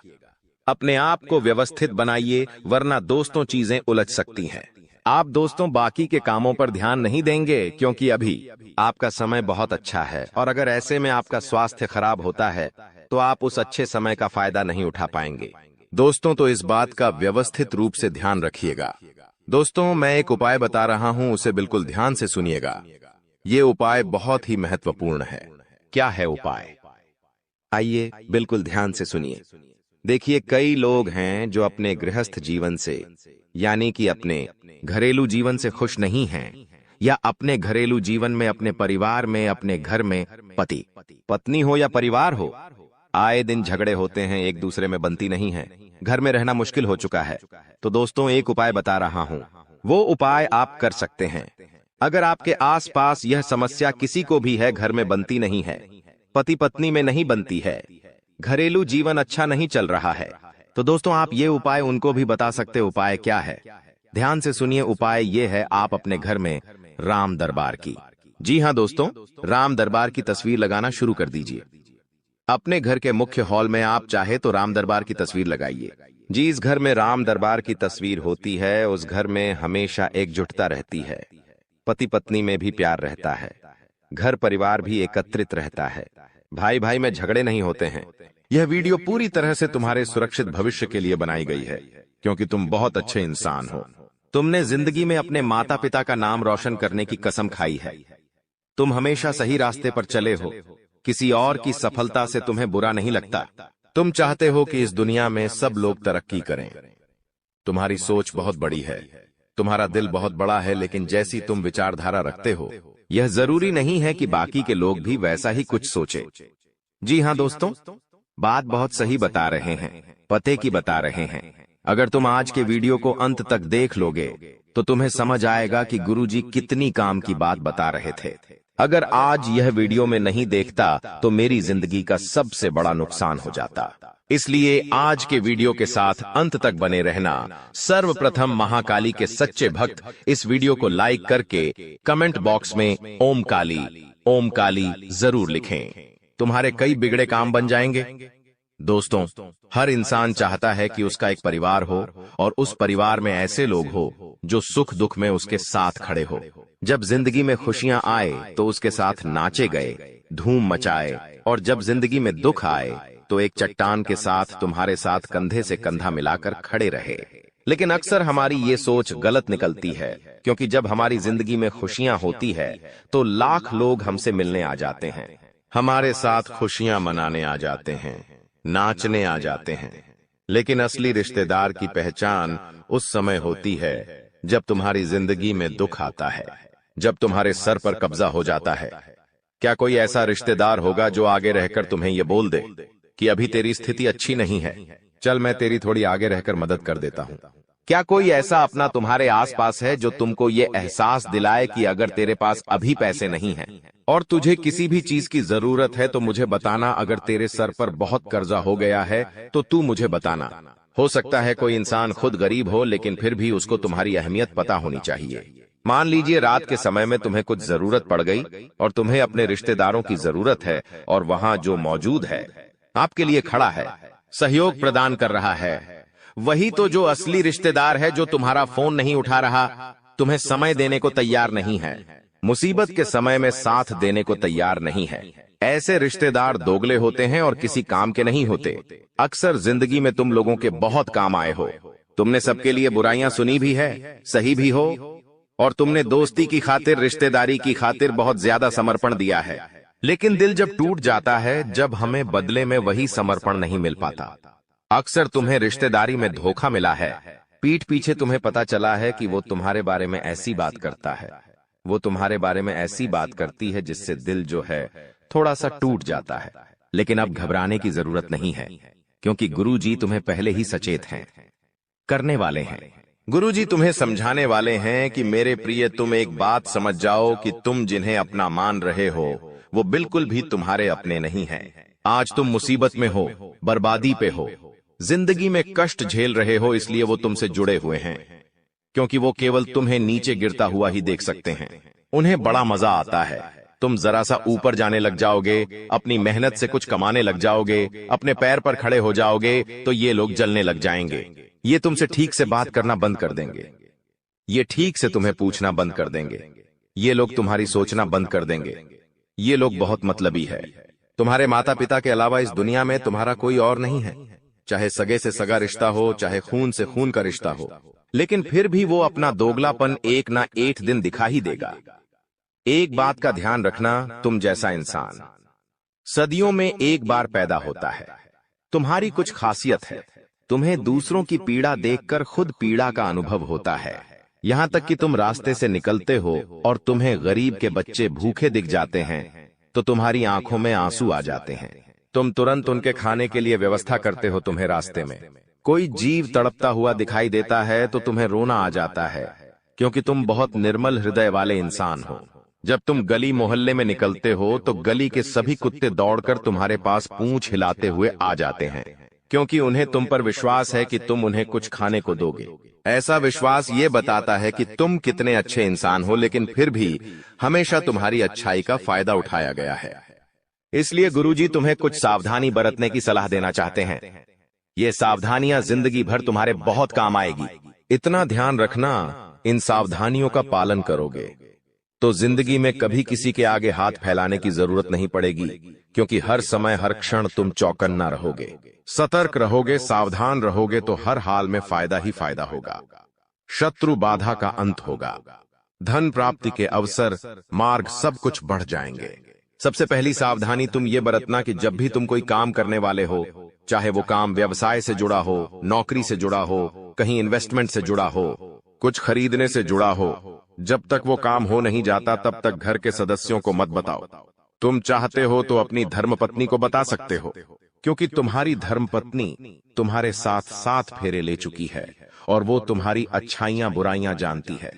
अपने आप को व्यवस्थित बनाइए, वरना दोस्तों चीजें उलझ सकती हैं। आप दोस्तों बाकी के कामों पर ध्यान नहीं देंगे, क्योंकि अभी आपका समय बहुत अच्छा है, और अगर ऐसे में आपका स्वास्थ्य खराब होता है तो आप उस अच्छे समय का फायदा नहीं उठा पाएंगे। दोस्तों तो इस बात का व्यवस्थित रूप से ध्यान रखिएगा। दोस्तों मैं एक उपाय बता रहा हूं, उसे बिल्कुल ध्यान से सुनिएगा। ये उपाय बहुत ही महत्वपूर्ण है। क्या है उपाय? आइए बिल्कुल ध्यान से सुनिए। देखिए, कई लोग हैं जो अपने गृहस्थ जीवन से, यानी कि अपने घरेलू जीवन से खुश नहीं हैं, या अपने घरेलू जीवन में, अपने परिवार में, अपने घर में, पति पत्नी हो या परिवार हो, आए दिन झगड़े होते हैं, एक दूसरे में बनती नहीं है, घर में रहना मुश्किल हो चुका है। तो दोस्तों एक उपाय बता रहा हूं, वो उपाय आप कर सकते हैं। अगर आपके आसपास यह समस्या किसी को भी है, घर में बनती नहीं है, पति पत्नी में नहीं बनती है, घरेलू जीवन अच्छा नहीं चल रहा है, तो दोस्तों आप ये उपाय उनको भी बता सकते। उपाय क्या है? ध्यान से सुनिए। उपाय ये है, आप अपने घर में राम दरबार की, जी हाँ दोस्तों, राम दरबार की तस्वीर लगाना शुरू कर दीजिए। अपने घर के मुख्य हॉल में आप चाहे तो राम दरबार की तस्वीर लगाइए। जिस घर में राम दरबार की तस्वीर होती है, उस घर में हमेशा एकजुटता रहती है, पति पत्नी में भी प्यार रहता है, घर परिवार भी एकत्रित रहता है, भाई भाई में झगड़े नहीं होते हैं। यह वीडियो पूरी तरह से तुम्हारे सुरक्षित भविष्य के लिए बनाई गई है, क्योंकि तुम बहुत अच्छे इंसान हो। तुमने जिंदगी में अपने माता पिता का नाम रोशन करने की कसम खाई है। तुम हमेशा सही रास्ते पर चले हो, किसी और की सफलता से तुम्हें बुरा नहीं लगता। तुम चाहते हो कि इस दुनिया में सब लोग तरक्की करें। तुम्हारी सोच बहुत बड़ी है, तुम्हारा दिल बहुत बड़ा है, लेकिन जैसी तुम विचारधारा रखते हो, यह जरूरी नहीं है कि बाकी के लोग भी वैसा ही कुछ सोचे। जी हाँ दोस्तों, बात बहुत सही बता रहे हैं, पते की बता रहे हैं। अगर तुम आज के वीडियो को अंत तक देख लोगे तो तुम्हें समझ आएगा कि गुरुजी कितनी काम की बात बता रहे थे। अगर आज यह वीडियो में नहीं देखता तो मेरी जिंदगी का सबसे बड़ा नुकसान हो जाता। इसलिए आज के वीडियो के साथ अंत तक बने रहना। सर्वप्रथम महाकाली के सच्चे भक्त इस वीडियो को लाइक करके कमेंट बॉक्स में ओम काली जरूर लिखें। तुम्हारे कई बिगड़े काम बन जाएंगे। दोस्तों हर इंसान चाहता है कि उसका एक परिवार हो, और उस परिवार में ऐसे लोग हो जो सुख दुख में उसके साथ खड़े हो। जब जिंदगी में खुशियां आए तो उसके साथ नाचे गए, धूम मचाए, और जब जिंदगी में दुख आए तो एक चट्टान के साथ तुम्हारे साथ कंधे से कंधा मिलाकर खड़े रहे। लेकिन अक्सर हमारी ये सोच गलत निकलती है, क्योंकि जब हमारी जिंदगी में खुशियां होती है तो लाख लोग हमसे मिलने आ जाते हैं, हमारे साथ खुशियां मनाने आ जाते हैं, नाचने आ जाते हैं। लेकिन असली रिश्तेदार की पहचान उस समय होती है जब तुम्हारी जिंदगी में दुख आता है, जब तुम्हारे सर पर कब्जा हो जाता है। क्या कोई ऐसा रिश्तेदार होगा जो आगे रहकर तुम्हें यह बोल दे कि अभी तेरी स्थिति अच्छी नहीं है, चल मैं तेरी थोड़ी आगे रहकर मदद कर देता हूं? क्या कोई ऐसा अपना तुम्हारे आसपास है जो तुमको ये एहसास दिलाए कि अगर तेरे पास अभी पैसे नहीं हैं और तुझे किसी भी चीज की जरूरत है तो मुझे बताना। अगर तेरे सर पर बहुत कर्जा हो गया है तो तू मुझे बताना। हो सकता है कोई इंसान खुद गरीब हो, लेकिन फिर भी उसको तुम्हारी अहमियत पता होनी चाहिए। मान लीजिए रात के समय में तुम्हें कुछ जरूरत पड़ गई और तुम्हें अपने रिश्तेदारों की जरूरत है, और वहां जो मौजूद है आपके लिए खड़ा है, सहयोग प्रदान कर रहा है, वही तो जो असली रिश्तेदार है, जो तुम्हारा फोन नहीं उठा रहा, तुम्हें समय देने को तैयार नहीं है, मुसीबत के समय में साथ देने को तैयार नहीं है। ऐसे रिश्तेदार दोगले होते हैं और किसी काम के नहीं होते। अक्सर जिंदगी में तुम लोगों के बहुत काम आए हो, तुमने सबके लिए बुराइयां सुनी भी है, सही भी हो, और तुमने दोस्ती की खातिर, रिश्तेदारी की खातिर बहुत ज्यादा समर्पण दिया है। लेकिन दिल जब टूट जाता है, जब हमें बदले में वही समर्पण नहीं मिल पाता। अक्सर तुम्हें रिश्तेदारी में धोखा मिला है, पीठ पीछे तुम्हें पता चला है कि वो तुम्हारे बारे में ऐसी बात करता है, वो तुम्हारे बारे में ऐसी बात करती है जिससे दिल जो है थोड़ा सा टूट जाता है। लेकिन अब घबराने की जरूरत नहीं है, क्योंकि गुरुजी तुम्हें पहले ही सचेत हैं, करने वाले हैं। गुरुजी तुम्हें समझाने वाले हैं कि मेरे प्रिय, तुम एक बात समझ जाओ कि तुम जिन्हें अपना मान रहे हो वो बिल्कुल भी तुम्हारे अपने नहीं हैं। आज तुम मुसीबत में हो, बर्बादी पे हो, जिंदगी में कष्ट झेल रहे हो, इसलिए वो तुमसे जुड़े हुए हैं, क्योंकि वो केवल तुम्हें नीचे गिरता हुआ ही देख सकते हैं। उन्हें बड़ा मजा आता है, तुम जरा सा ऊपर जाने लग जाओगे, अपनी मेहनत से कुछ कमाने लग जाओगे, अपने पैर पर खड़े हो जाओगे, तो ये लोग जलने लग जाएंगे। ये तुमसे ठीक से बात करना बंद कर देंगे, ये ठीक से तुम्हें पूछना बंद कर देंगे, ये लोग तुम्हारी सोचना बंद कर देंगे। ये लोग बहुत मतलबी है। तुम्हारे माता पिता के अलावा इस दुनिया में तुम्हारा कोई और नहीं है, चाहे सगे से सगा रिश्ता हो, चाहे खून से खून का रिश्ता हो, लेकिन फिर भी वो अपना दोगलापन एक ना एक दिन दिखा ही देगा। एक बात का ध्यान रखना, तुम जैसा इंसान सदियों में एक बार पैदा होता है। तुम्हारी कुछ खासियत है, तुम्हें दूसरों की पीड़ा देखकर खुद पीड़ा का अनुभव होता है। यहाँ तक कि तुम रास्ते से निकलते हो और तुम्हें गरीब के बच्चे भूखे दिख जाते हैं तो तुम्हारी आंखों में आंसू आ जाते हैं। तुम तुरंत उनके खाने के लिए व्यवस्था करते हो। तुम्हें रास्ते में कोई जीव तड़पता हुआ दिखाई देता है तो तुम्हें रोना आ जाता है, क्योंकि तुम बहुत निर्मल हृदय वाले इंसान हो। जब तुम गली मोहल्ले में निकलते हो तो गली के सभी कुत्ते दौड़कर तुम्हारे पास पूंछ हिलाते हुए आ जाते हैं, क्योंकि उन्हें तुम पर विश्वास है कि तुम उन्हें कुछ खाने को दोगे। ऐसा विश्वास ये बताता है कि तुम कितने अच्छे इंसान हो, लेकिन फिर भी हमेशा तुम्हारी अच्छाई का फायदा उठाया गया है। इसलिए गुरुजी तुम्हें कुछ सावधानी बरतने की सलाह देना चाहते हैं। ये सावधानियां जिंदगी भर तुम्हारे बहुत काम आएगी। इतना ध्यान रखना, इन सावधानियों का पालन करोगे तो जिंदगी में कभी किसी के आगे हाथ फैलाने की जरूरत नहीं पड़ेगी, क्योंकि हर समय हर क्षण तुम चौकन्ना रहोगे, सतर्क रहोगे, सावधान रहोगे तो हर हाल में फायदा ही फायदा होगा। शत्रु बाधा का अंत होगा, धन प्राप्ति के अवसर, मार्ग सब कुछ बढ़ जाएंगे। सबसे पहली सावधानी तुम ये बरतना कि जब भी तुम कोई काम करने वाले हो, चाहे वो काम व्यवसाय से जुड़ा हो, नौकरी से जुड़ा हो, कहीं इन्वेस्टमेंट से जुड़ा हो, कुछ खरीदने से जुड़ा हो, जब तक वो काम हो नहीं जाता तब तक घर के सदस्यों को मत बताओ। तुम चाहते हो तो अपनी धर्मपत्नी को बता सकते हो, क्योंकि तुम्हारी धर्मपत्नी तुम्हारे साथ 7 फेरे ले चुकी है और वो तुम्हारी अच्छाइयां बुराइयां जानती है।